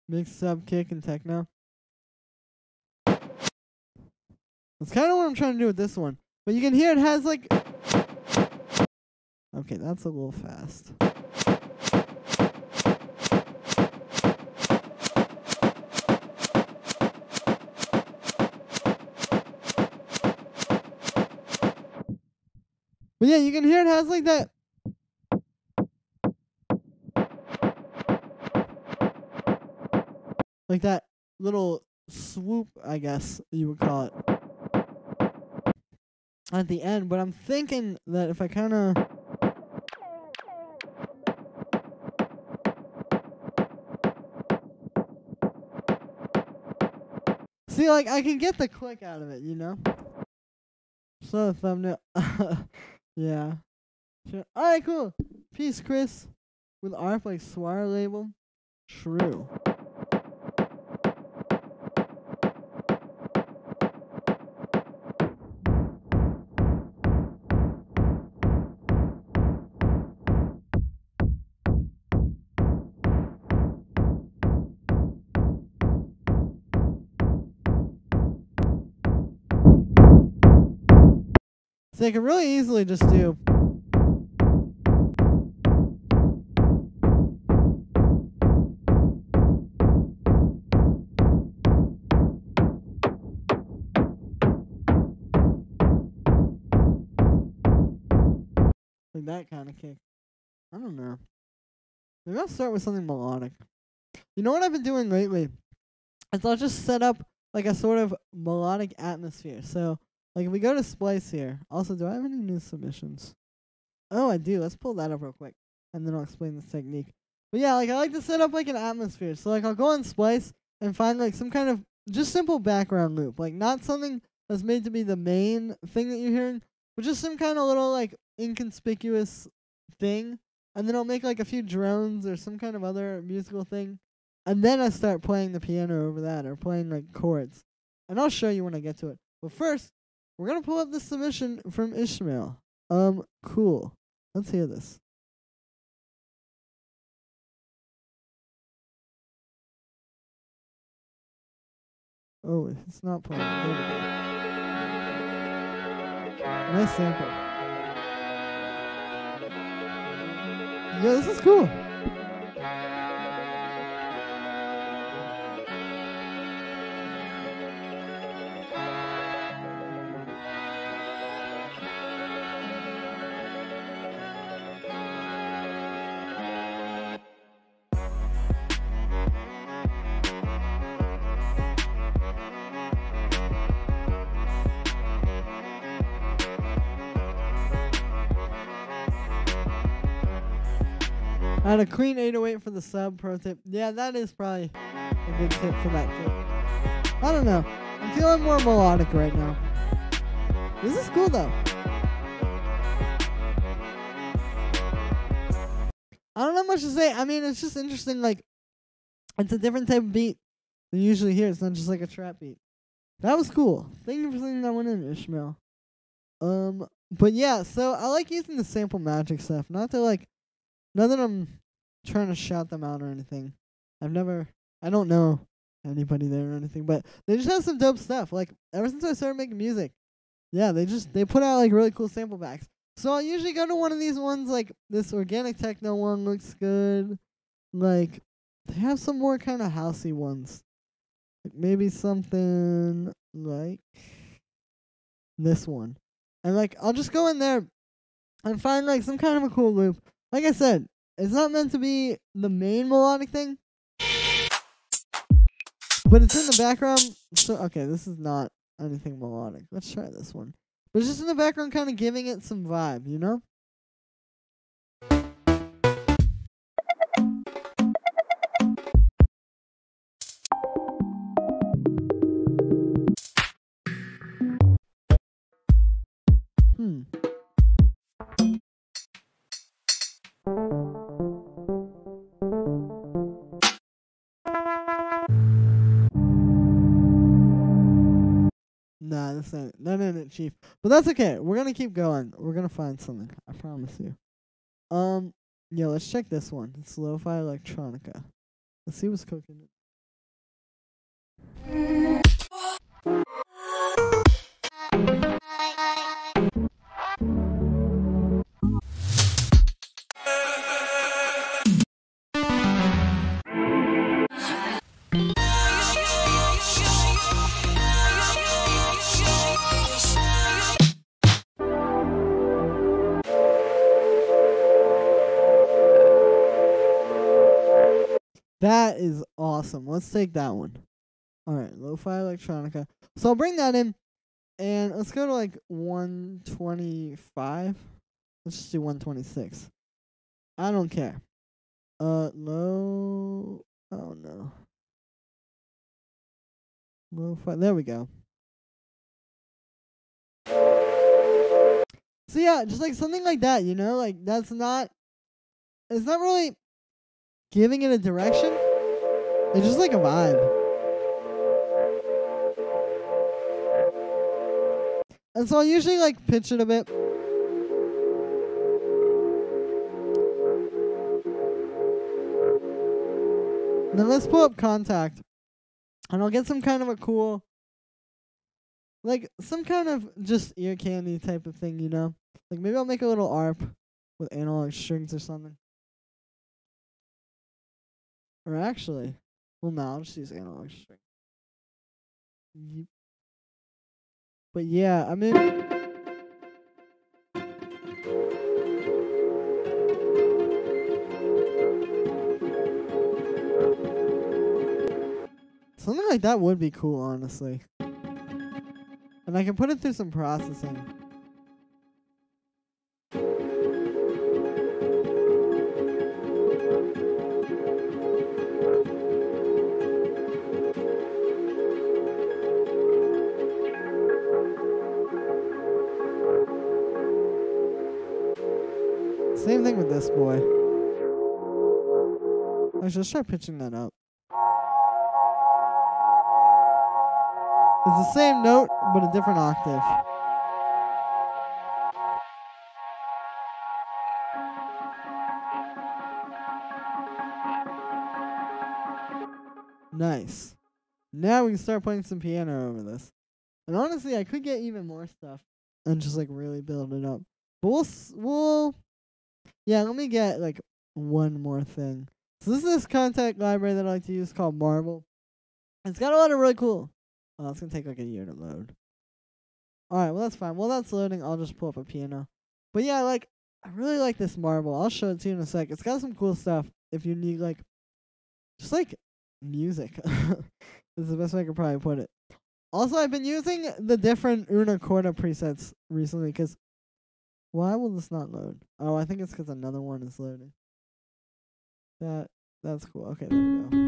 Mix sub kick and techno. That's kind of what I'm trying to do with this one. But you can hear it has like... Okay, that's a little fast. But yeah, you can hear it has like that... Like that little swoop, I guess you would call it, at the end. But I'm thinking that if I kind of... See, like, I can get the click out of it, you know? So, the thumbnail... Yeah. Sure. Alright, cool. Peace, Chris. With ARP, like, Swire label. True. So I can really easily just do... like that kind of kick. I don't know. Maybe I'll start with something melodic. You know what I've been doing lately? Is I'll just set up like a sort of melodic atmosphere. So, like if we go to Splice here. Also, do I have any new submissions? Oh, I do. Let's pull that up real quick. And then I'll explain this technique. But yeah, like I like to set up like an atmosphere. So like I'll go on Splice and find like some kind of just simple background loop. Like not something that's made to be the main thing that you're hearing, but just some kind of little like inconspicuous thing. And then I'll make like a few drones or some kind of other musical thing. And then I start playing the piano over that or playing like chords. And I'll show you when I get to it. But first, we're going to pull up this submission from Ishmael. Cool. Let's hear this. Oh, it's not playing. There we go. Nice sample. Yeah, this is cool. I had a clean 808 for the sub, pro tip. Yeah, that is probably a good tip for that kit. I don't know. I'm feeling more melodic right now. This is cool though. I don't have much to say. I mean, it's just interesting. Like, it's a different type of beat than you usually hear. It's not just like a trap beat. That was cool. Thank you for sending that one in, Ishmael. But yeah, so I like using the sample magic stuff. Not that I'm trying to shout them out or anything. I don't know anybody there or anything, but they just have some dope stuff. Like, ever since I started making music, yeah, they put out like really cool sample packs. So I'll usually go to one of these ones, like this organic techno one looks good. Like, they have some more kind of housey ones. Like maybe something like this one. And like, I'll just go in there and find like some kind of a cool loop. Like I said, it's not meant to be the main melodic thing, but it's in the background. So, okay, this is not anything melodic. Let's try this one. But it's just in the background kind of giving it some vibe, you know? Nah, that ain't it, Chief. But that's okay. We're gonna keep going. We're gonna find something. I promise you. Yeah, let's check this one. It's lo-fi electronica. Let's see what's cooking. That is awesome. Let's take that one. Alright, lo-fi electronica. So I'll bring that in, and let's go to like 125. Let's just do 126. I don't care. Low. Oh no. Lo-fi. There we go. So yeah, just like something like that, you know? Like, it's not really giving it a direction. It's just like a vibe. And so I'll usually like pitch it a bit. And then let's pull up Contact. And I'll get some kind of a cool, like some kind of just ear candy type of thing, you know? Like maybe I'll make a little ARP with analog strings or something. Or actually, well, no, I'll just use analog string. Yep. But yeah, I mean, something like that would be cool, honestly. And I can put it through some processing. Same thing with this boy. Actually, let's try pitching that up. It's the same note, but a different octave. Nice. Now we can start playing some piano over this. And honestly, I could get even more stuff and just like really build it up. But we'll yeah, let me get like one more thing. So this is this contact library that I like to use called Marble. It's got a lot of really cool. Oh, it's gonna take like a year to load. Alright, well that's fine. While that's loading, I'll just pull up a piano. But yeah, like I really like this Marble. I'll show it to you in a sec. It's got some cool stuff if you need like just like music. This is the best way I could probably put it. Also, I've been using the different Una Corda presets recently because why will this not load? Oh, I think it's because another one is loading. That's cool. Okay, there we go.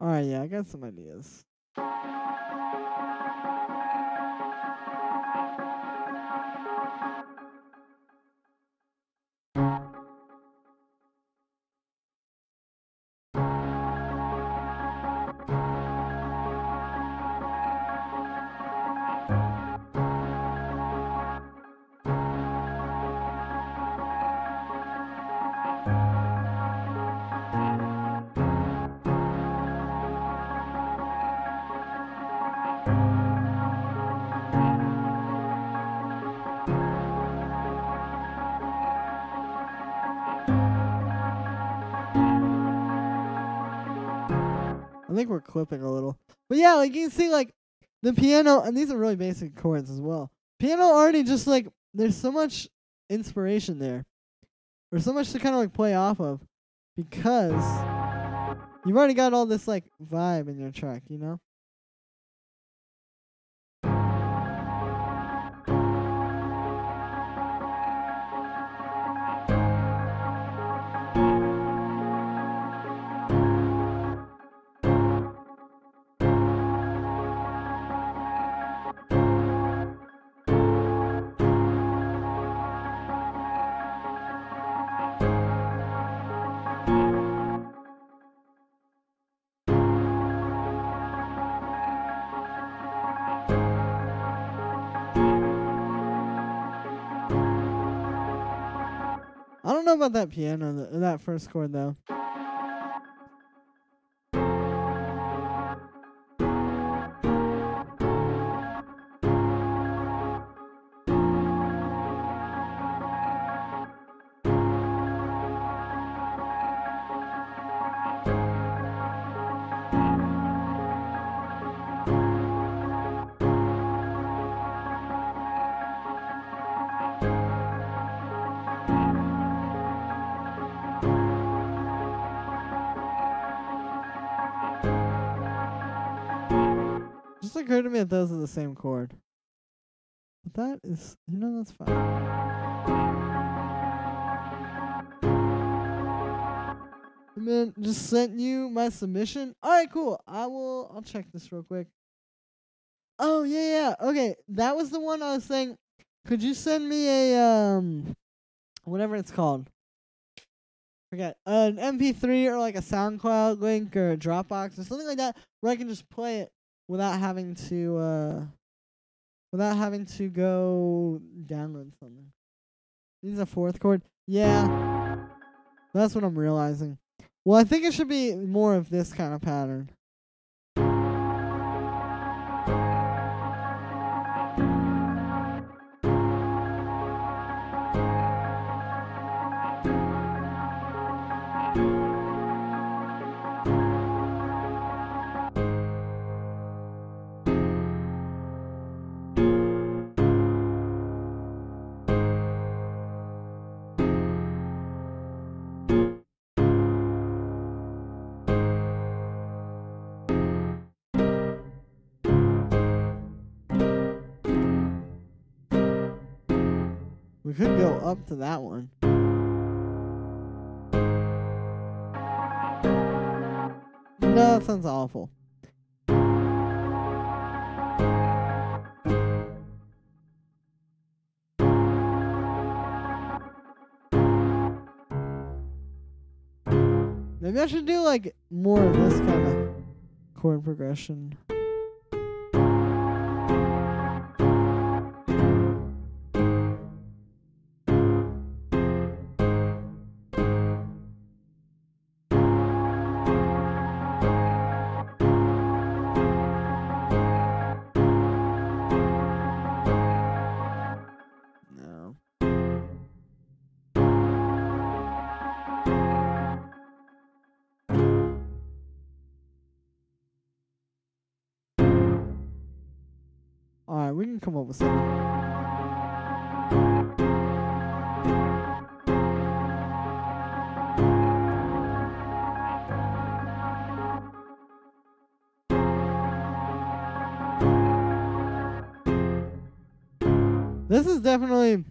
Alright, yeah, I got some ideas. I think we're clipping a little. But yeah, like you can see like the piano, and these are really basic chords as well. Piano already just like there's so much inspiration there. Or so much to kind of like play off of because you've already got all this like vibe in your track, you know? I don't know about that piano, that first chord though. Just occurred to me that those are the same chord. But that is, you know, that's fine. Man, just sent you my submission. All right, cool. I'll check this real quick. Oh yeah. Okay, that was the one I was saying. Could you send me a whatever it's called? Forget an MP3 or like a SoundCloud link or a Dropbox or something like that, where I can just play it without having to go download something. This is a fourth chord. Yeah, that's what I'm realizing. Well, I think it should be more of this kind of pattern. We could go up to that one. No, that sounds awful. Maybe I should do like more of this kind of chord progression. No. Alright, we can come up with something. This is definitely.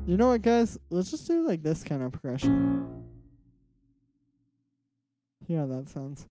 You know what, guys? Let's just do like this kind of progression. Hear how that sounds.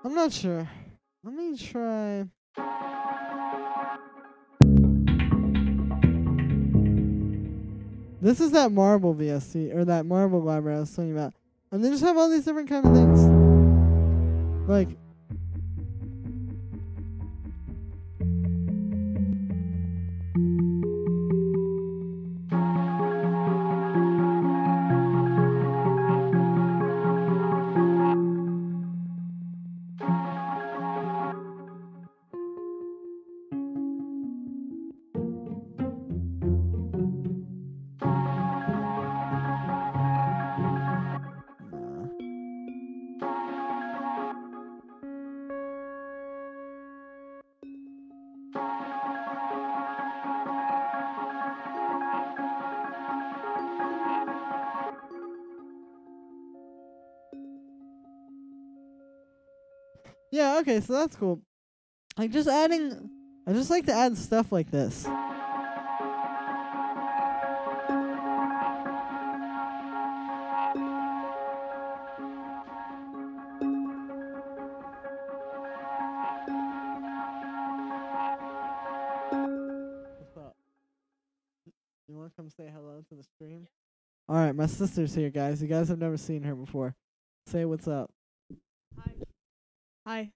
I'm not sure. Let me try. This is that marble VST, or that marble library I was talking about. And they just have all these different kind of things. Like, yeah, okay, so that's cool. Like, just adding. I just like to add stuff like this. What's up? You want to come say hello to the stream? Alright, my sister's here, guys. You guys have never seen her before. Say what's up. Hi. Hi.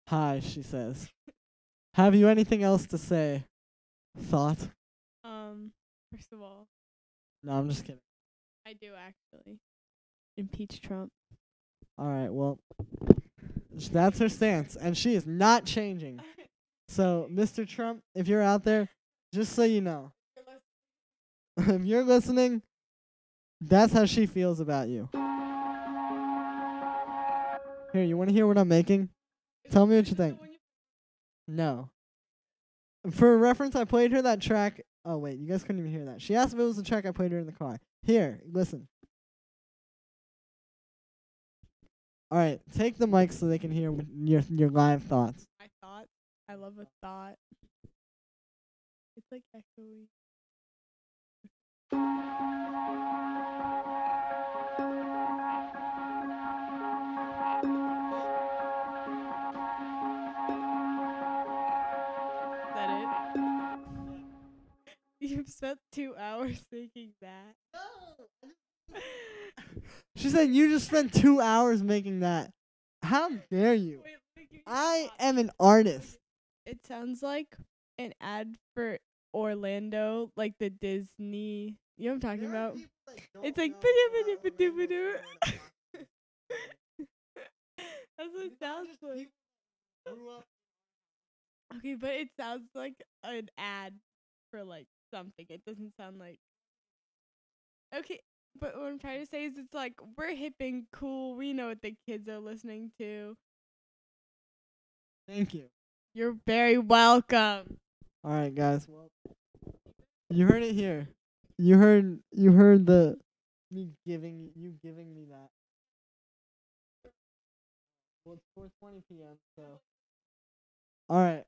Hi, she says. Have you anything else to say? Thought? First of all, No, I'm just kidding. I do actually impeach Trump. Alright, well, that's her stance, and she is not changing. So, Mr. Trump, if you're out there, just so you know, if you're listening, that's how she feels about you. Here, you want to hear what I'm making? Tell me what you think. No. For reference, I played her that track. Oh, wait, you guys couldn't even hear that. She asked if it was the track I played her in the car. Here, listen. Alright, take the mic so they can hear your live thoughts. My thought. I love a thought. It's like echoey. Is that it? You've spent 2 hours thinking that. She said you just spent 2 hours making that. How dare you? Wait, let me give you a I thought. am an artist. It sounds like an ad for Orlando, like the Disney. You know what I'm talking about? It's like that's what it sounds like. Okay, but it sounds like an ad for like something. It doesn't sound like. Okay, but what I'm trying to say is it's like we're hip and cool. We know what the kids are listening to. Thank you. You're very welcome. All right, guys. Well, you heard it here. You heard the me giving me that. Well, it's 4:20 p.m. So. All right.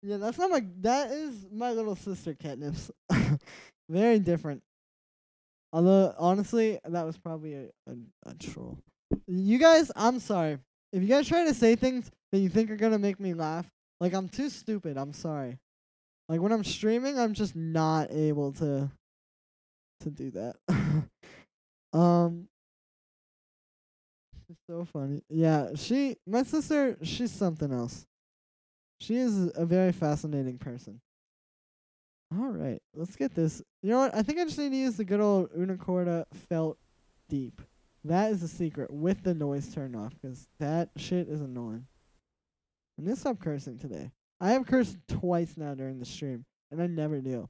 Yeah, that is my little sister Katniss. Very different. Although honestly, that was probably a troll. You guys, I'm sorry. If you guys try to say things that you think are gonna make me laugh, like I'm too stupid. I'm sorry. Like when I'm streaming, I'm just not able to do that. So funny. Yeah, my sister, she's something else. She is a very fascinating person. All right, let's get this. You know what? I think I just need to use the good old Unicorda felt deep. That is the secret with the noise turned off, because that shit is annoying. I'm gonna stop cursing today. I have cursed twice now during the stream, and I never do.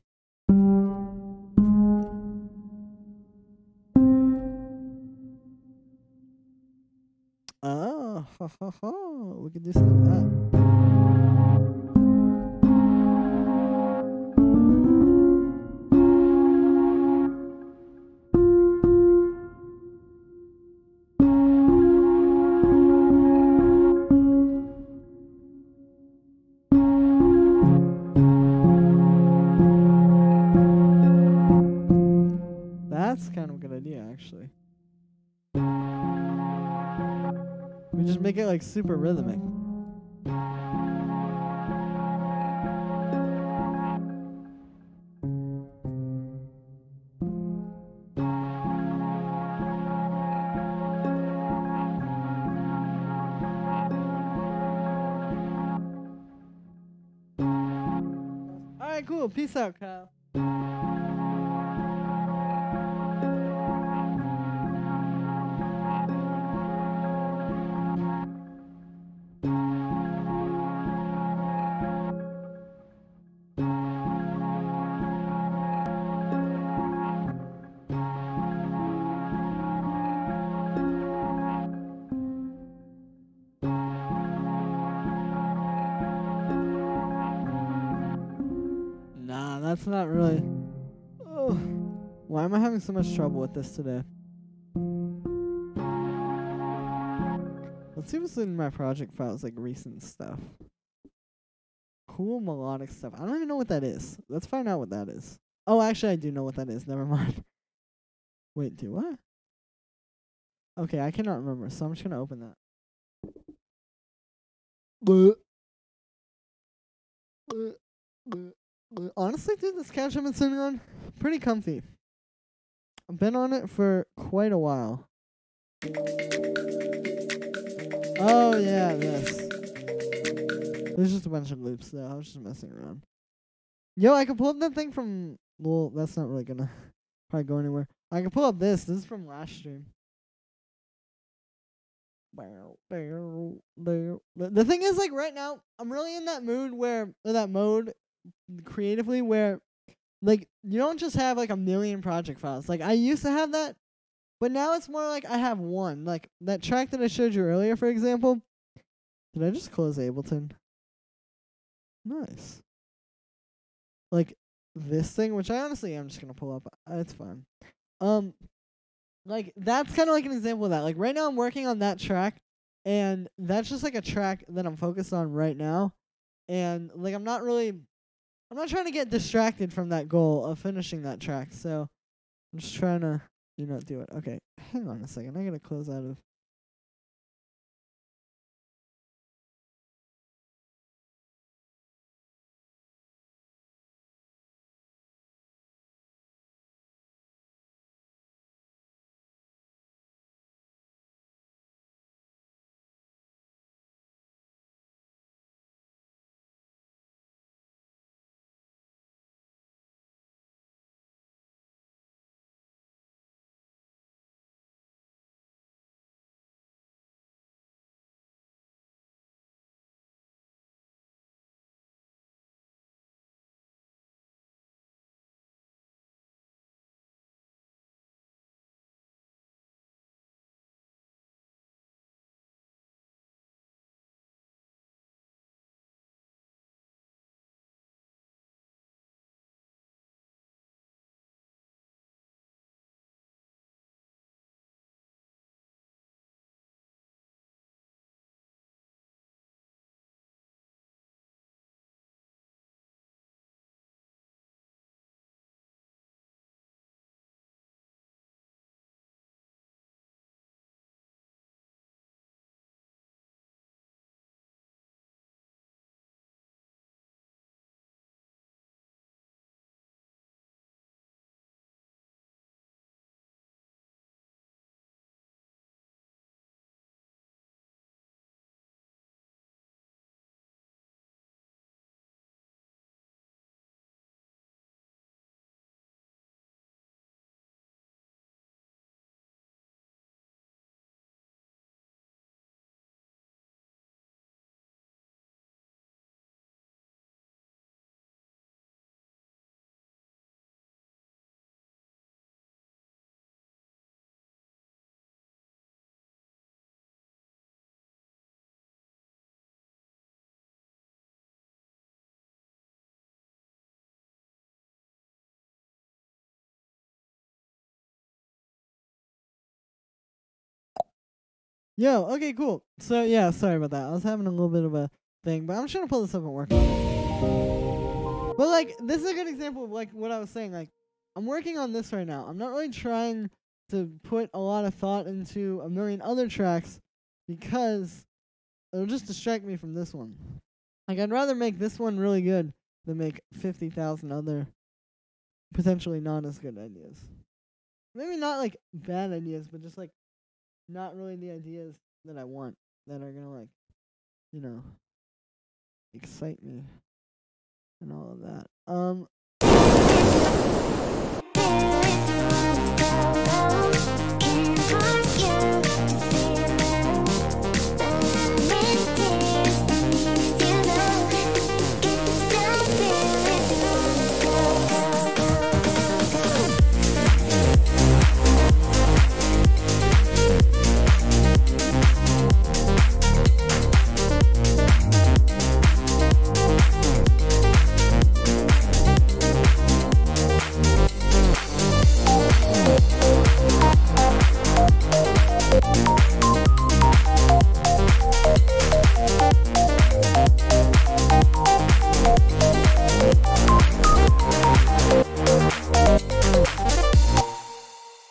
Oh, ha ha ha. We could do something like that. That's kind of a good idea, actually. We just make it like super rhythmic. Alright, cool. Peace out, Kyle. Nah, that's not really. Oh, why am I having so much trouble with this today? Let's see what's in my project files, like recent stuff. Cool melodic stuff. I don't even know what that is. Let's find out what that is. Oh, actually, I do know what that is. Never mind. Wait, do what? Okay, I cannot remember, so I'm just gonna open that. Honestly, dude, this couch I've been sitting on, pretty comfy. I've been on it for quite a while. Oh, yeah, this. There's just a bunch of loops, though. I was just messing around. Yo, I can pull up that thing from... Well, that's not really gonna probably go anywhere. I can pull up this. This is from last stream. The thing is, like, right now, I'm really in that mood where... Or that mode, creatively, where... Like, you don't just have, like, a million project files. Like, I used to have that, but now it's more like I have one. Like, that track that I showed you earlier, for example. Did I just close Ableton? Nice. Like, this thing, which I honestly am just gonna pull up. It's fine. Like, that's kind of like an example of that. Like, right now I'm working on that track, and that's just, like, a track that I'm focused on right now. And, like, I'm not trying to get distracted from that goal of finishing that track, so I'm just trying to, do it. Okay, hang on a second. I gotta close out of Yo, okay, cool. So yeah, sorry about that. I was having a little bit of a thing, but I'm just trying to pull this up and work on it. But like, this is a good example of like what I was saying. Like, I'm working on this right now. I'm not really trying to put a lot of thought into a million other tracks because it'll just distract me from this one. Like, I'd rather make this one really good than make 50,000 other potentially not as good ideas. Maybe not like bad ideas, but just like not really the ideas that I want that are gonna like, you know, excite me and all of that.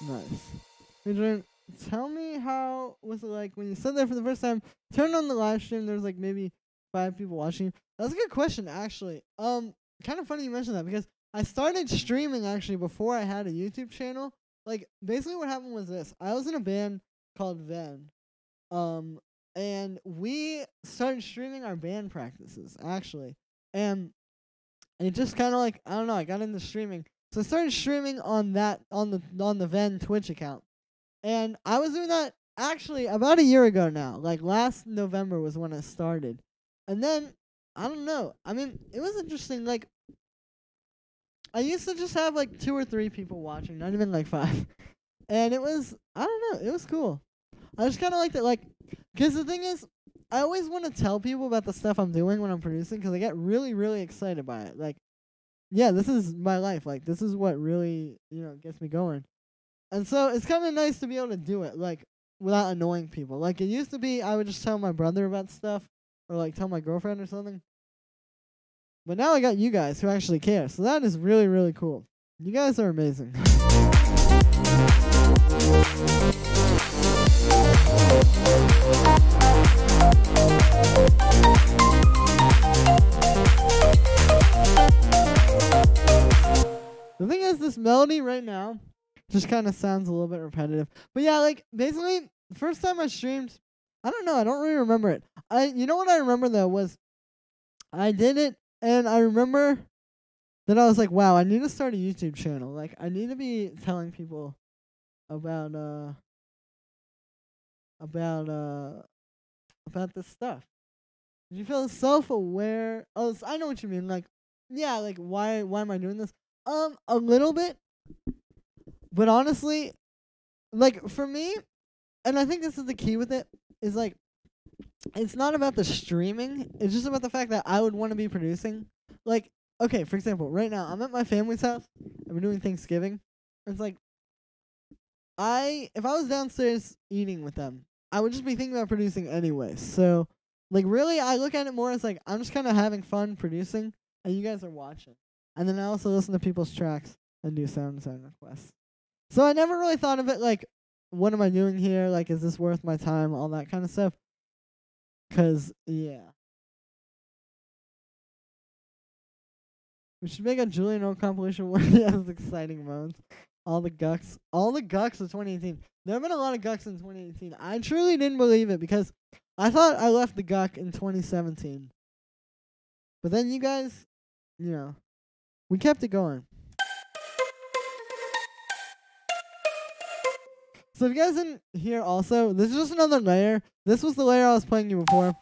Nice. Adrian, tell me how was it like when you sat there for the first time, turned on the live stream, there was like maybe 5 people watching. That's a good question, actually. Kind of funny you mentioned that because I started streaming actually before I had a YouTube channel. Like, basically what happened was this. I was in a band called Ven. And we started streaming our band practices, actually. And it just kind of like, I don't know, I got into streaming. So I started streaming on the Ven Twitch account. And I was doing that actually about a year ago now. Like last November was when I started. And then, I don't know. I mean, it was interesting. Like, I used to just have like 2 or 3 people watching, not even like 5. And it was, I don't know, it was cool. I just kind of liked it. Like, because the thing is, I always want to tell people about the stuff I'm doing when I'm producing because I get really, really excited by it. Like, yeah, this is my life. Like, this is what really, gets me going. And so it's kind of nice to be able to do it, like, without annoying people. Like, it used to be I would just tell my brother about stuff or, like, tell my girlfriend or something. But now I got you guys who actually care. So that is really, really cool. You guys are amazing. The thing is, this melody right now just kind of sounds a little bit repetitive. But yeah, like, basically, the first time I streamed, I don't know, I don't really remember it. You know what I remember, though, was I did it, and I remember that I was like, wow, I need to start a YouTube channel. Like, I need to be telling people about this stuff. Did you feel self-aware? Oh, I know what you mean. Like, yeah, like, why am I doing this? A little bit. But honestly, like, for me, and I think this is the key with it, is, like, it's not about the streaming. It's just about the fact that I would want to be producing. Like, okay, for example, right now, I'm at my family's house, and we're doing Thanksgiving. It's like, if I was downstairs eating with them, I would just be thinking about producing anyway. So, like, really, I look at it more as, like, I'm just kind of having fun producing, and you guys are watching. And then I also listen to people's tracks and do sound design requests. So I never really thought of it like, what am I doing here? Like, is this worth my time? All that kind of stuff. 'Cause, yeah. We should make a Julian O compilation where he has exciting moments. All the gucks of 2018. There have been a lot of gucks in 2018. I truly didn't believe it because I thought I left the guck in 2017. But then you guys, we kept it going. So if you guys didn't hear also, this is just another layer. This was the layer I was playing you before.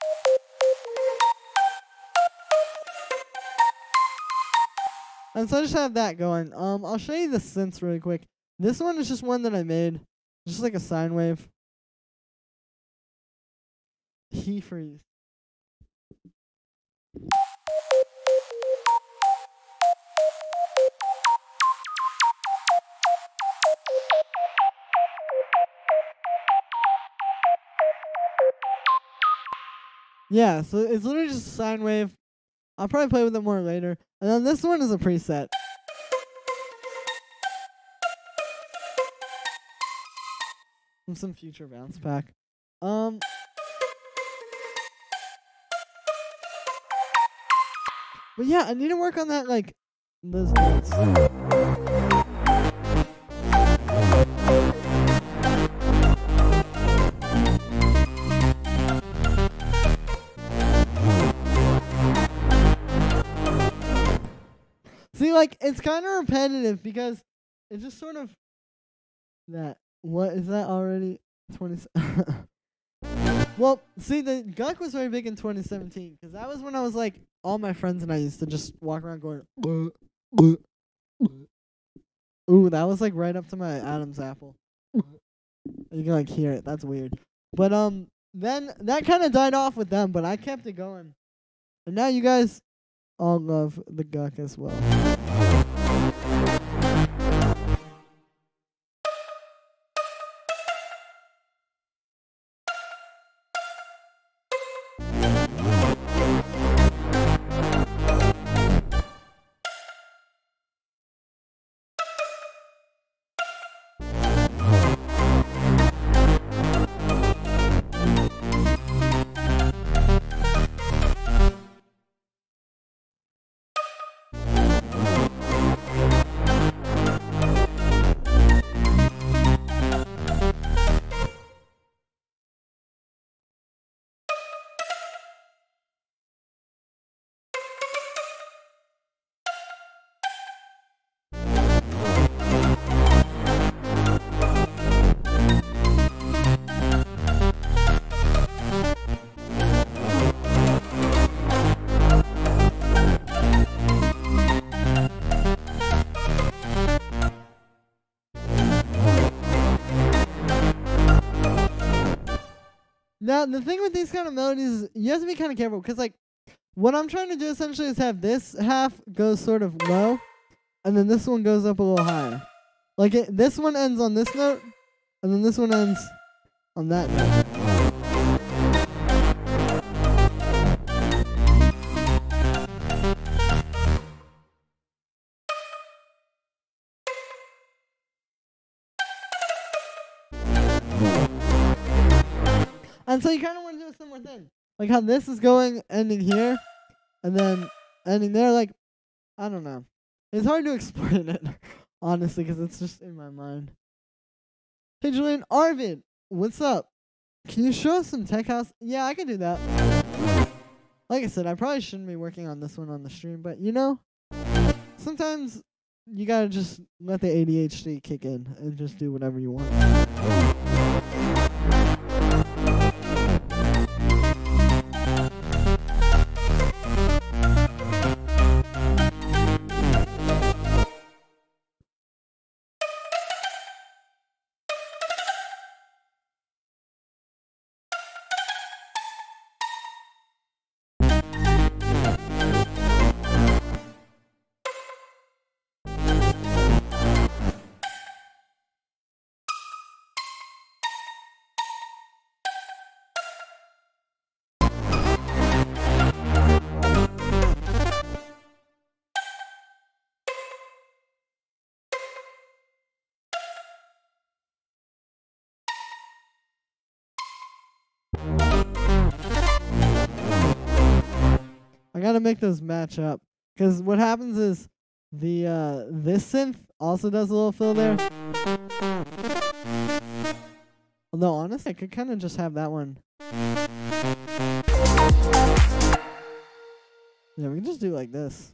And so I just have that going. I'll show you the synths really quick. This one is just one that I made. Just like a sine wave. He freeze. Yeah, so it's literally just a sine wave. I'll probably play with it more later. And then this one is a preset. From some future bounce pack. But yeah, I need to work on that, like, those notes. See, like, it's kind of repetitive because it's just sort of that. What is that already? 20. Well, see, the Guck was very big in 2017 because that was when I was like, all my friends and I used to just walk around going, "Bleh, bleh, bleh." Ooh, that was like right up to my Adam's apple. You can like hear it. That's weird. But then that kind of died off with them, but I kept it going. And now you guys all love the Guck as well. Now, the thing with these kind of melodies is you have to be kind of careful because, like, what I'm trying to do essentially is have this half go sort of low, and then this one goes up a little higher. Like, this one ends on this note, and then this one ends on that note. And so you kind of want to do a similar thing. Like how this is going, ending here, and then ending there. Like, I don't know. It's hard to explain it, honestly, because it's just in my mind. Hey, Julian, Arvid, what's up? Can you show us some tech house? Yeah, I can do that. Like I said, I probably shouldn't be working on this one on the stream, but you know, sometimes you gotta just let the ADHD kick in and just do whatever you want. I gotta make those match up, cause what happens is the this synth also does a little fill there. Although honestly, I could kind of just have that one. Yeah, we can just do like this.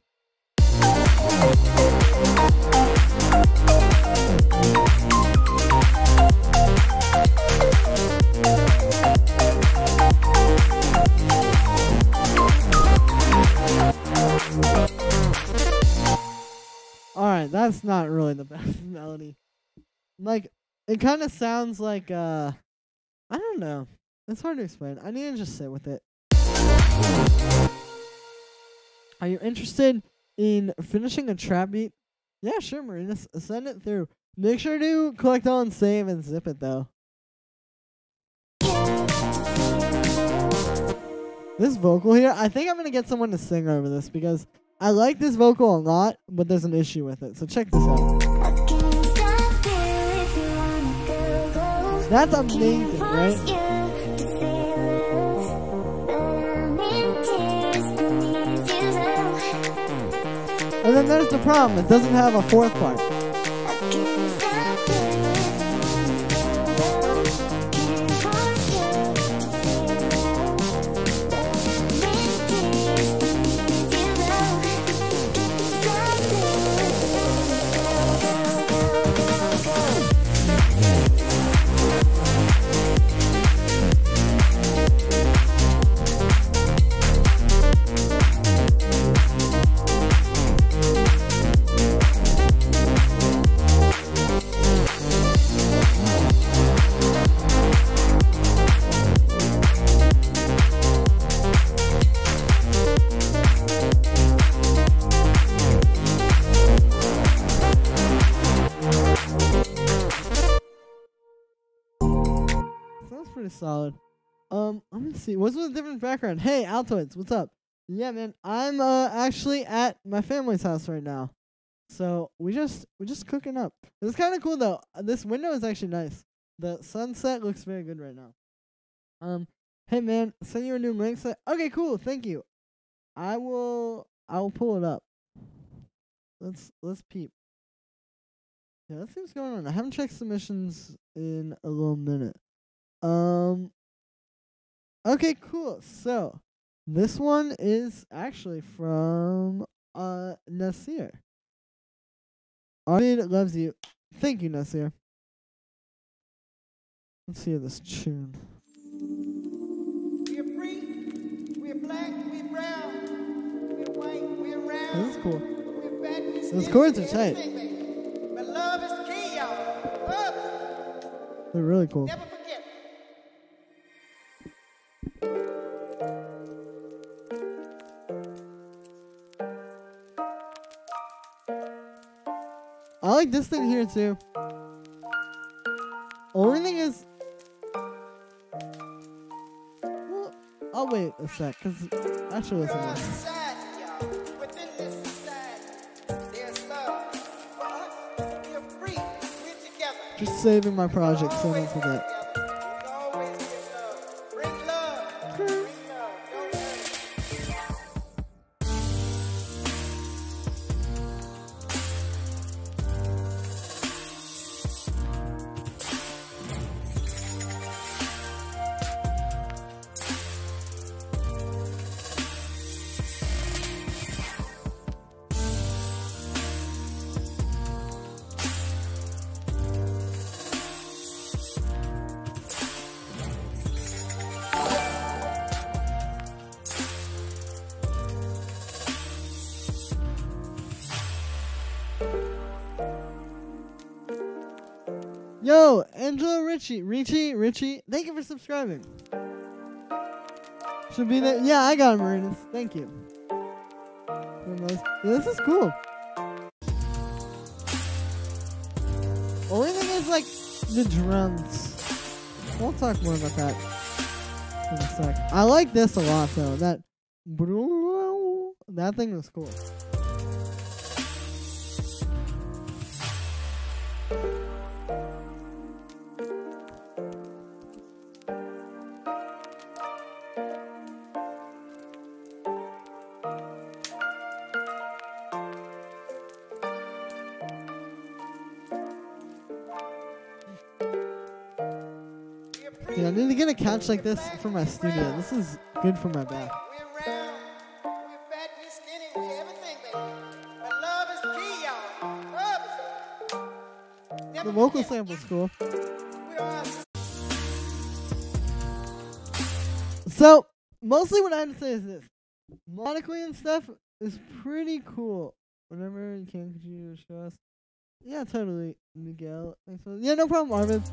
Alright, that's not really the best melody. Like, it kind of sounds like, I don't know. It's hard to explain. I need to just sit with it. Are you interested in finishing a trap beat? Yeah, sure, Marina. Send it through. Make sure to collect all and save and zip it, though. This vocal here, I think I'm gonna get someone to sing over this because I like this vocal a lot, but there's an issue with it. So check this out. That's amazing, right? And then there's the problem, it doesn't have a fourth part. Pretty solid. Let me see. What's with a different background? Hey, Altoids, what's up? Yeah, man. I'm actually at my family's house right now. So we're just cooking up. It's kind of cool though. This window is actually nice. The sunset looks very good right now. Hey man, send you a new link. Okay, cool. Thank you. I will pull it up. Let's peep. Yeah, let's see what's going on. I haven't checked submissions in a little minute. Okay, cool. So, this one is actually from, Nasir. Arvid loves you. Thank you, Nasir. Let's hear this tune. We're free, we're black, we're brown, we're white, we're round. This is cool. We're fat, we're Those skinny, chords are we're tight. everything, baby. But love is the key, y'all. Love. They're really cool. Never forget. I like this thing here too. Only thing is, well, I'll wait a sec because actually listen to this. Society, y'all. Within this society, there's love. For us, we're free, we're together. Just saving my project so I don't forget. We'll always give love. Bring love. Bring love. Don't hurt it. Yo, Angela Richie, thank you for subscribing. Should be there. Yeah, I got him, Marinus. Thank you. Yeah, this is cool. Only thing is, like, the drums. We'll talk more about that in a sec. I like this a lot, though. That thing was cool. Yeah, I need to get a couch like this for my studio. This is good for my back. We're round, we're fat, we're skinny, we're everything, baby. But love is the key, y'all. Love is. The vocal sample's cool. We are. So, mostly what I have to say is this. Melodically and stuff is pretty cool. Whenever you can, could you show us? Yeah, totally, Miguel. Thanks for, yeah, no problem, Arvid.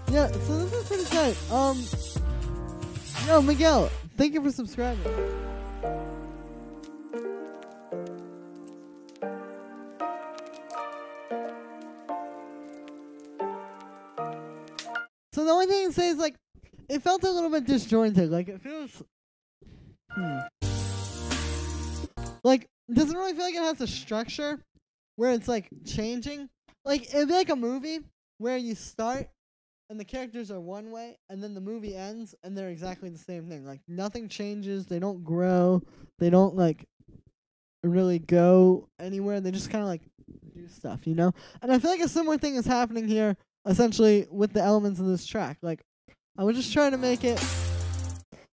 Yeah, so this is pretty tight. Yo, Miguel, thank you for subscribing. So the only thing to say is like, it felt a little bit disjointed. Like it feels, like it doesn't really feel like it has a structure where it's like changing. Like it'd be like a movie where you start and the characters are one way, and then the movie ends and they're exactly the same thing. Like nothing changes. They don't grow. They don't like really go anywhere. They just kind of like do stuff, you know? And I feel like a similar thing is happening here, essentially, with the elements of this track. Like, I was just trying to make it,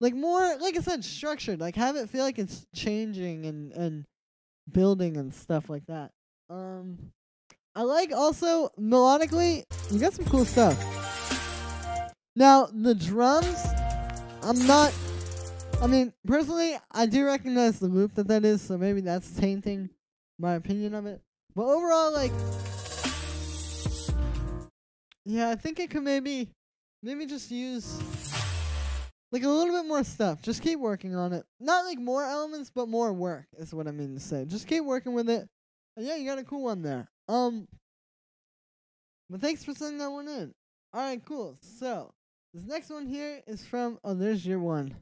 like, more, like I said, structured. Like, have it feel like it's changing and building and stuff like that. I like also, melodically, you got some cool stuff. Now, the drums, personally, I do recognize the loop that is, so maybe that's tainting my opinion of it. But overall, like, yeah, I think it could maybe just use, like, a little bit more stuff. Just keep working on it. Not, like, more elements, but more work is what I mean to say. Just keep working with it. And yeah, you got a cool one there. But thanks for sending that one in. Alright, cool. So, this next one here is from, oh, there's your one,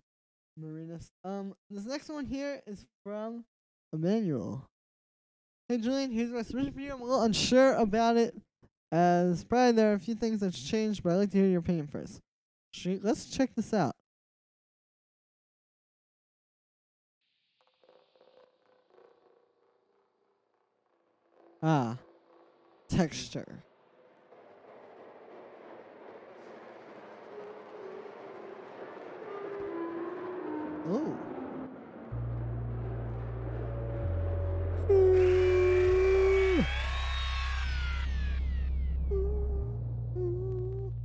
Marinus. This next one here is from Emmanuel. Hey, Julian, here's my submission for you. I'm a little unsure about it, as probably there are a few things that's changed, but I'd like to hear your opinion first. Let's check this out. Ah, texture. Oh.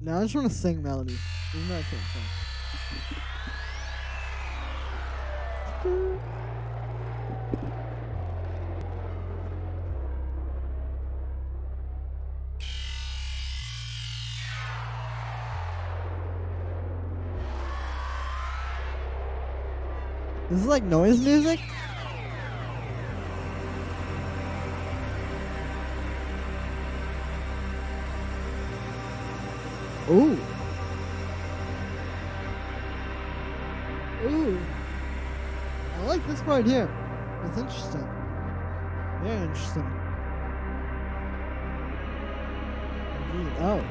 Now I just want to sing melodies. Even though I can't sing. This is like noise music? Ooh. Ooh. I like this part here. It's interesting. Very interesting. Indeed. Oh.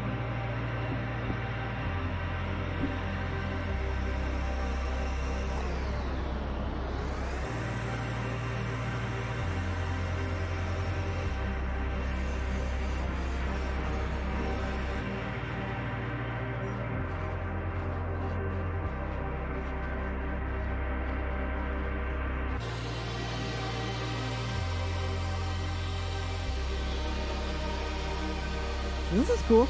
This is cool.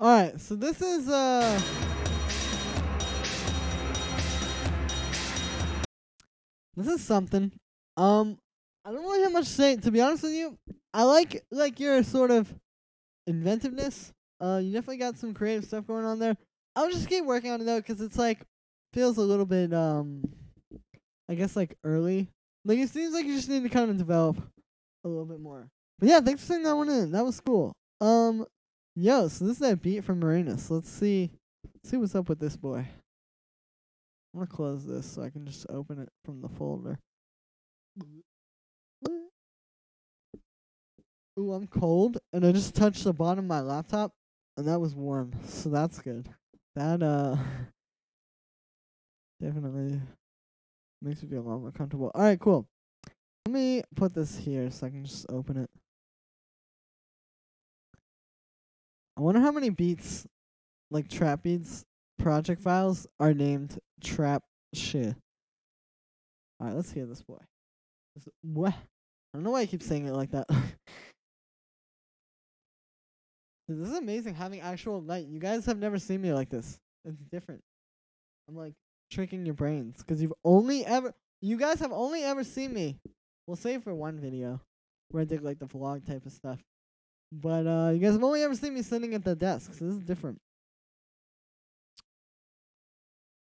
Alright, so this is something. I don't really have much to say, to be honest with you. I like your sort of inventiveness. You definitely got some creative stuff going on there. I'll just keep working on it though, because it's like feels a little bit I guess like early. Like it seems like you just need to kind of develop a little bit more. But yeah, thanks for sending that one in. That was cool. Yo, so this is that beat from Marinus. Let's see what's up with this boy. I'm gonna close this so I can just open it from the folder. Ooh, I'm cold, and I just touched the bottom of my laptop, and that was warm, so that's good. That definitely makes me feel a lot more comfortable. All right, cool. Let me put this here so I can just open it. I wonder how many beats, like trap beats, project files are named trap shit. Alright, let's hear this boy. What? I don't know why I keep saying it like that. Dude, this is amazing having actual light. You guys have never seen me like this. It's different. I'm like tricking your brains because you guys have only ever seen me. We'll save for one video where I did like the vlog type of stuff. But you guys have only ever seen me sitting at the desk, so this is different.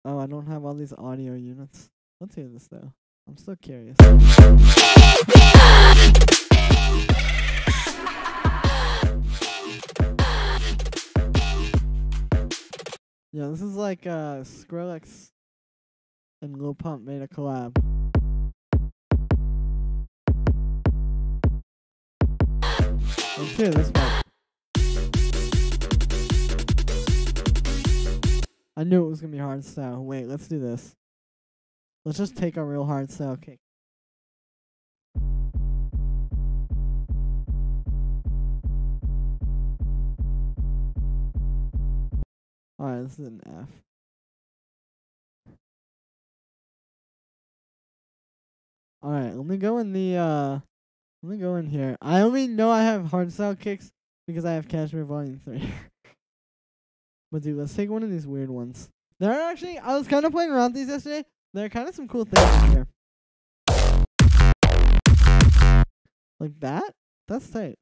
Oh, I don't have all these audio units. Let's hear this though. I'm still curious. Yeah, this is like Skrillex and Lil Pump made a collab. Let's hear this one. I knew it was gonna be hard style. Wait, let's do this. Let's just take a real hard style kick. Alright, this is an F. Alright, let me go in here. I only know I have hardstyle kicks because I have Cashmere Volume 3. But dude, let's take one of these weird ones. There are actually, I was kind of playing around with these yesterday. There are kind of some cool things in here. Like that? That's tight.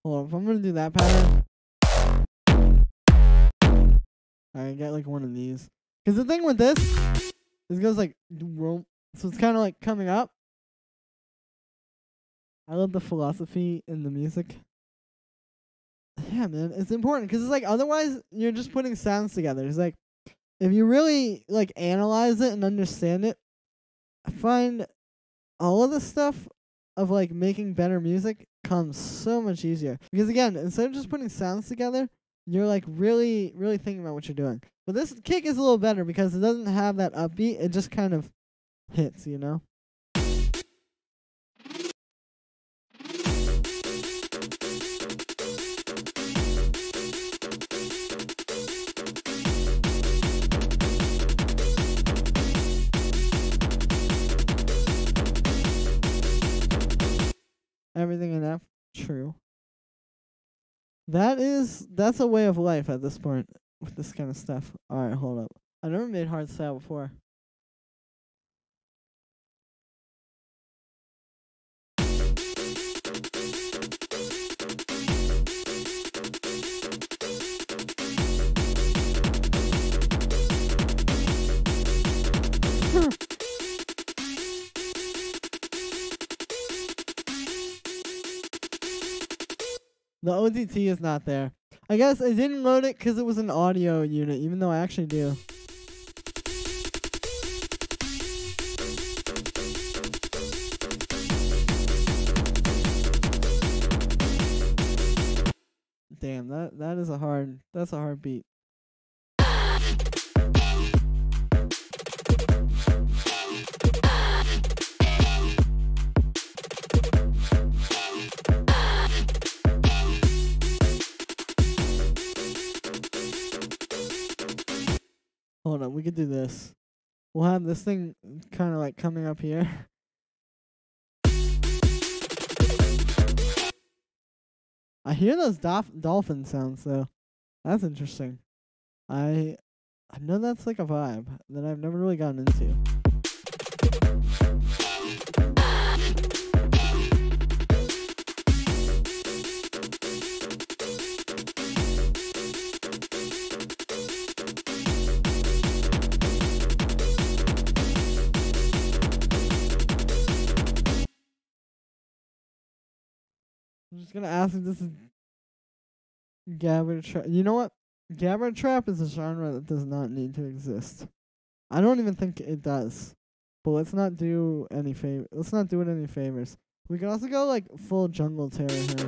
Hold on, if I'm gonna do that pattern, I get like one of these. Cause the thing with this, it goes like, so it's kind of like coming up. I love the philosophy in the music. Yeah, man, it's important because it's like otherwise you're just putting sounds together. It's like if you really like analyze it and understand it, I find all of the stuff of like making better music comes so much easier. Because again, instead of just putting sounds together, you're like really thinking about what you're doing. But this kick is a little better because it doesn't have that upbeat. It just kind of hits, you know? Everything in F, true. That's a way of life at this point with this kind of stuff. Alright, hold up. I never made hardstyle before. The ODT is not there. I guess I didn't load it because it was an audio unit, even though I actually do. Damn, that's a hard beat. Hold on, we could do this. We'll have this thing kind of like coming up here. I hear those dolphin sounds though. That's interesting. I know that's like a vibe that I've never really gotten into. I'm just gonna ask if this is Gabber Trap. You know what? Gabber Trap is a genre that does not need to exist. I don't even think it does. But let's not do any Let's not do it any favors. We can also go like full jungle terror here.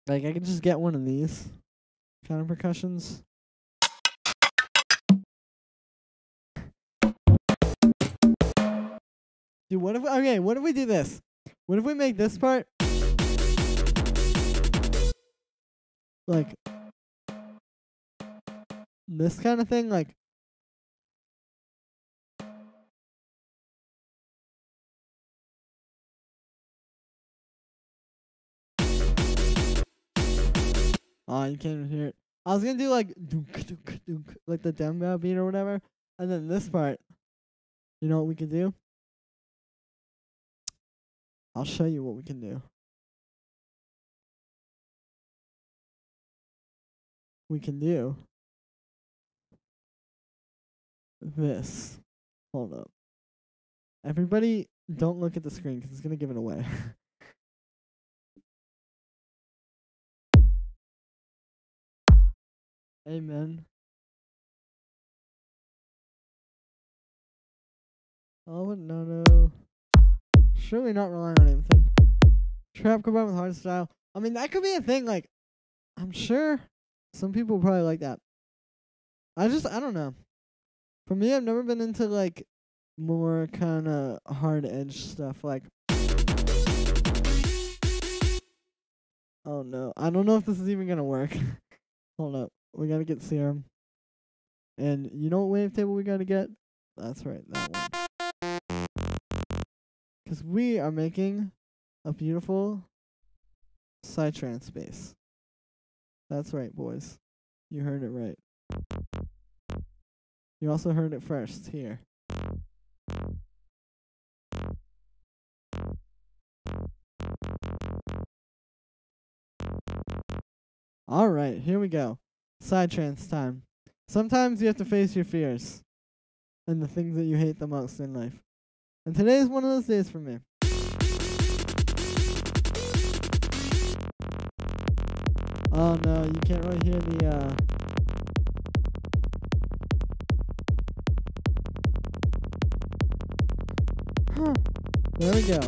Like, I could just get one of these kind of percussions. Dude, what if we do this? What if we make this part like this kind of thing? Like, oh, you can't even hear it. I was gonna do like dunk, dunk, dunk, like the demo beat or whatever, and then this part. You know what we can do? I'll show you what we can do. We can do this. Hold up. Everybody, don't look at the screen because it's gonna give it away. Amen. Oh, no. Surely not relying on anything. Trap combined with hardstyle. I mean, that could be a thing. Like, I'm sure some people probably like that. I don't know. For me, I've never been into, like, more kind of hard edge stuff. Like, oh no. I don't know if this is even going to work. Hold up. We got to get serum. And you know what wavetable we got to get? That's right, that one. Because we are making a beautiful psytrance bass. That's right, boys. You heard it right. You also heard it first here. All right, here we go. Psytrance time. Sometimes you have to face your fears and the things that you hate the most in life. And today is one of those days for me. Oh no, you can't really hear the Huh. There we go.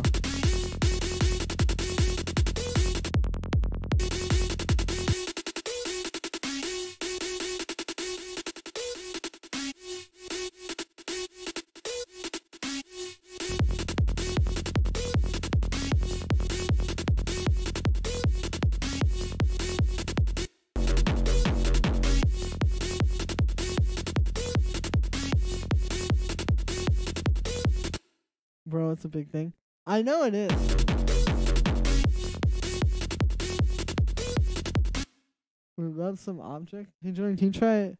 Bro, it's a big thing. I know it is. We love some object. Hey, Jordan, can you try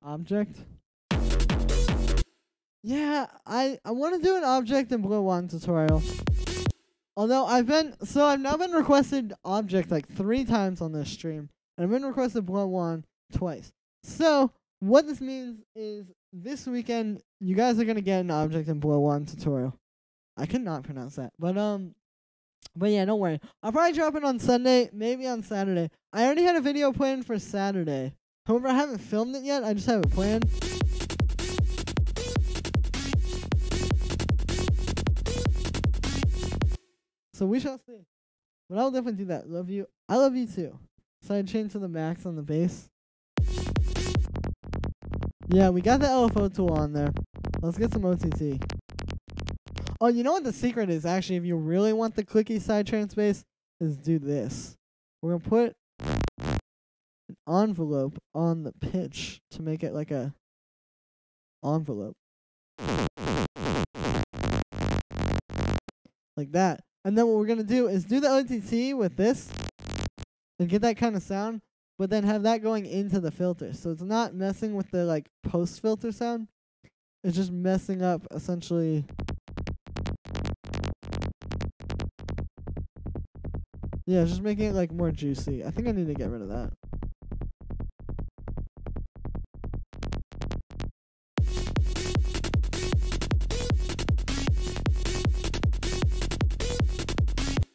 object? Yeah, I want to do an object in Blue One tutorial. Although I've now been requested object like 3 times on this stream. And I've been requested Blue One twice. So, what this means is this weekend, you guys are going to get an object in Blue One tutorial. I could not pronounce that. But yeah, don't worry. I'll probably drop it on Sunday, maybe on Saturday. I already had a video planned for Saturday. However, I haven't filmed it yet. I just have it planned. So we shall see. But I'll definitely do that. Love you. I love you too. Side chain to the max on the bass. Yeah, we got the LFO tool on there. Let's get some OTT. Oh, you know what the secret is, actually, if you really want the clicky psytrance bass, is do this. We're going to put an envelope on the pitch to make it like a envelope. Like that. And then what we're going to do is do the OTT with this and get that kind of sound, but then have that going into the filter. So it's not messing with the like post-filter sound. It's just messing up, essentially... Yeah, just making it like more juicy. I think I need to get rid of that.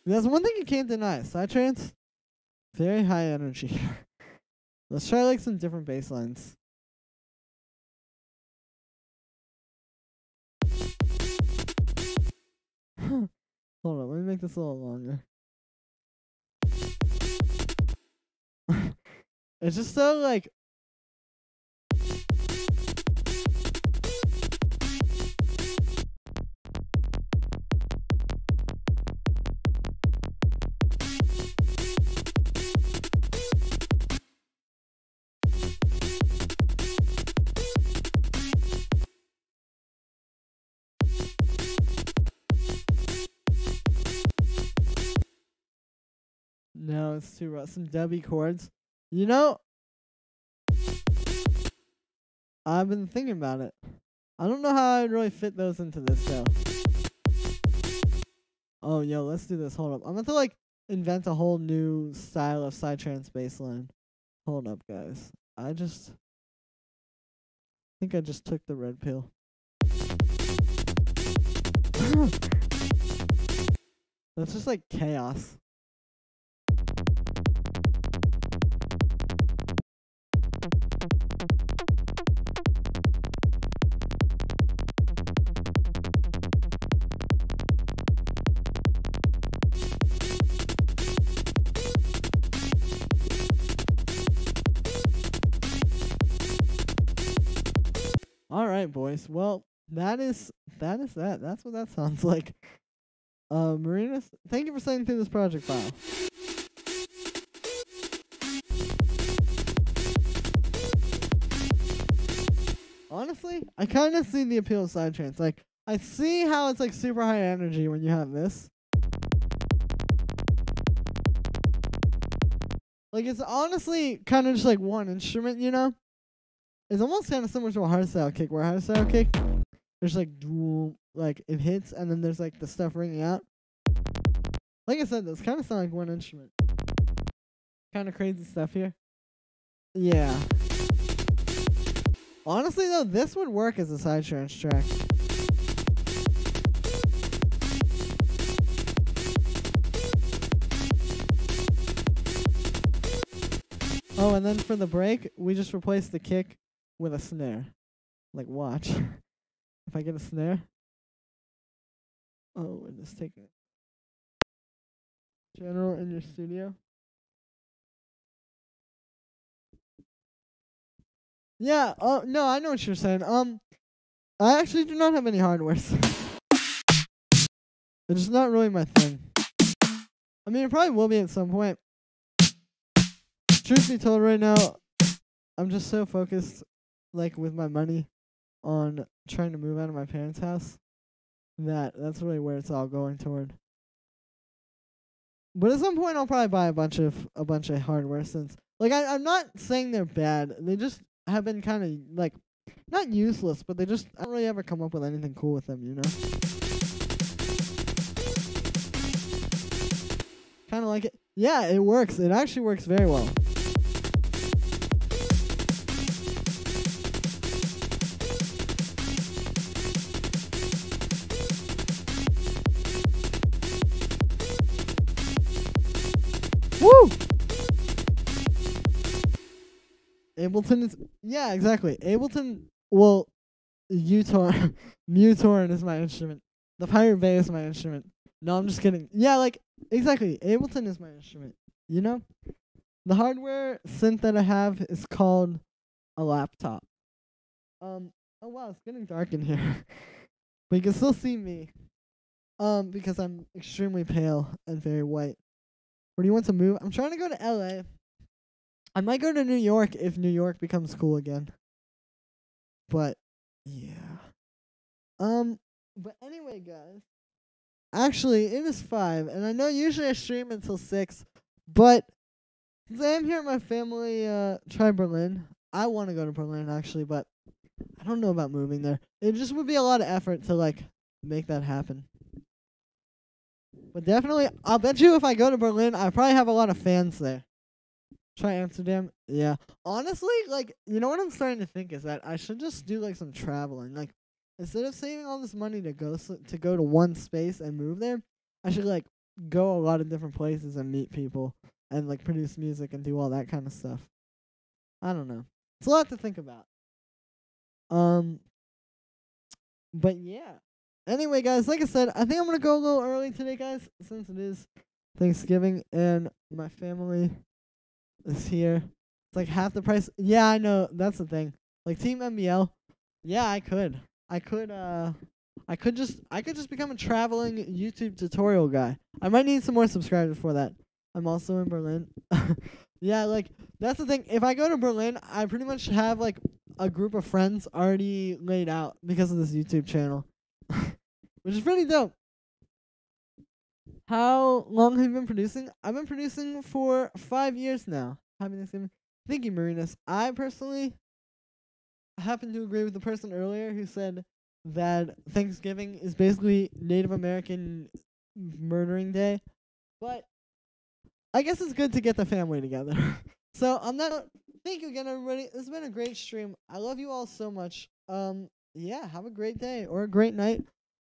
There's one thing you can't deny. Psytrance, very high energy. Let's try like some different bass lines. Hold on, let me make this a little longer. It's just so like. No, it's too rough. Some W chords. You know, I've been thinking about it. I don't know how I'd really fit those into this though. Oh, yo, let's do this. Hold up. I'm going to like invent a whole new style of psytrance bass line. Hold up, guys. I think I just took the red pill. That's just like chaos. All right, boys. Well, that is that. That's what that sounds like. Marina, thank you for sending through this project file. Honestly, I kind of see the appeal of psytrance. Like, I see how it's like super high energy when you have this. Like, it's honestly kind of just like one instrument, you know? It's almost kind of similar to a hardstyle kick, where a hardstyle kick, there's like dual, like it hits, and then there's like the stuff ringing out. Like I said, those kind of sound like one instrument. Kind of crazy stuff here. Yeah. Honestly, though, this would work as a psytrance track. Oh, and then for the break, we just replace the kick with a snare. Like, watch. If I get a snare. Oh, and just take it. General in your studio. Yeah, oh, no, I know what you're saying. I actually do not have any hardware. It's just not really my thing. I mean, it probably will be at some point. Truth be told, right now, I'm just so focused, like, with my money on trying to move out of my parents' house that that's really where it's all going toward. But at some point, I'll probably buy a bunch of hardware synths. Like, I'm not saying they're bad. They just have been kind of, like, not useless, but I don't really ever come up with anything cool with them, you know? Kind of like it. Yeah, it works. It actually works very well. Woo! Ableton is, yeah, exactly. Ableton, well, Mutorn is my instrument. The Pirate Bay is my instrument. No, I'm just kidding. Yeah, like, exactly. Ableton is my instrument. You know? The hardware synth that I have is called a laptop. Oh wow, it's getting dark in here. But you can still see me. Because I'm extremely pale and very white. Where do you want to move? I'm trying to go to LA. I might go to New York if New York becomes cool again. But yeah. But anyway, guys. Actually, it is 5, and I know usually I stream until 6, but since I am here at my family, try Berlin. I want to go to Berlin, actually, but I don't know about moving there. It just would be a lot of effort to, like, make that happen. But definitely, I'll bet you if I go to Berlin, I probably have a lot of fans there. Try Amsterdam. Yeah. Honestly, like, you know what I'm starting to think is that I should just do, like, some traveling. Like, instead of saving all this money to go to one space and move there, I should, like, go a lot of different places and meet people and, like, produce music and do all that kind of stuff. I don't know. It's a lot to think about. But yeah. Anyway, guys, like I said, I think I'm going to go a little early today, guys, since it is Thanksgiving and my family is here It's like half the price. Yeah, I know. That's the thing. Like Team MBL. Yeah, I could. I could just become a traveling YouTube tutorial guy. I might need some more subscribers for that. I'm also in Berlin. Yeah, like that's the thing. If I go to Berlin, I pretty much have like a group of friends already laid out because of this YouTube channel, which is pretty dope. How long have you been producing? I've been producing for 5 years now. Happy Thanksgiving. Thank you, Marinas. I personally happen to agree with the person earlier who said that Thanksgiving is basically Native American murdering day. But I guess it's good to get the family together. So on that note, thank you again, everybody. This has been a great stream. I love you all so much. Yeah, have a great day or a great night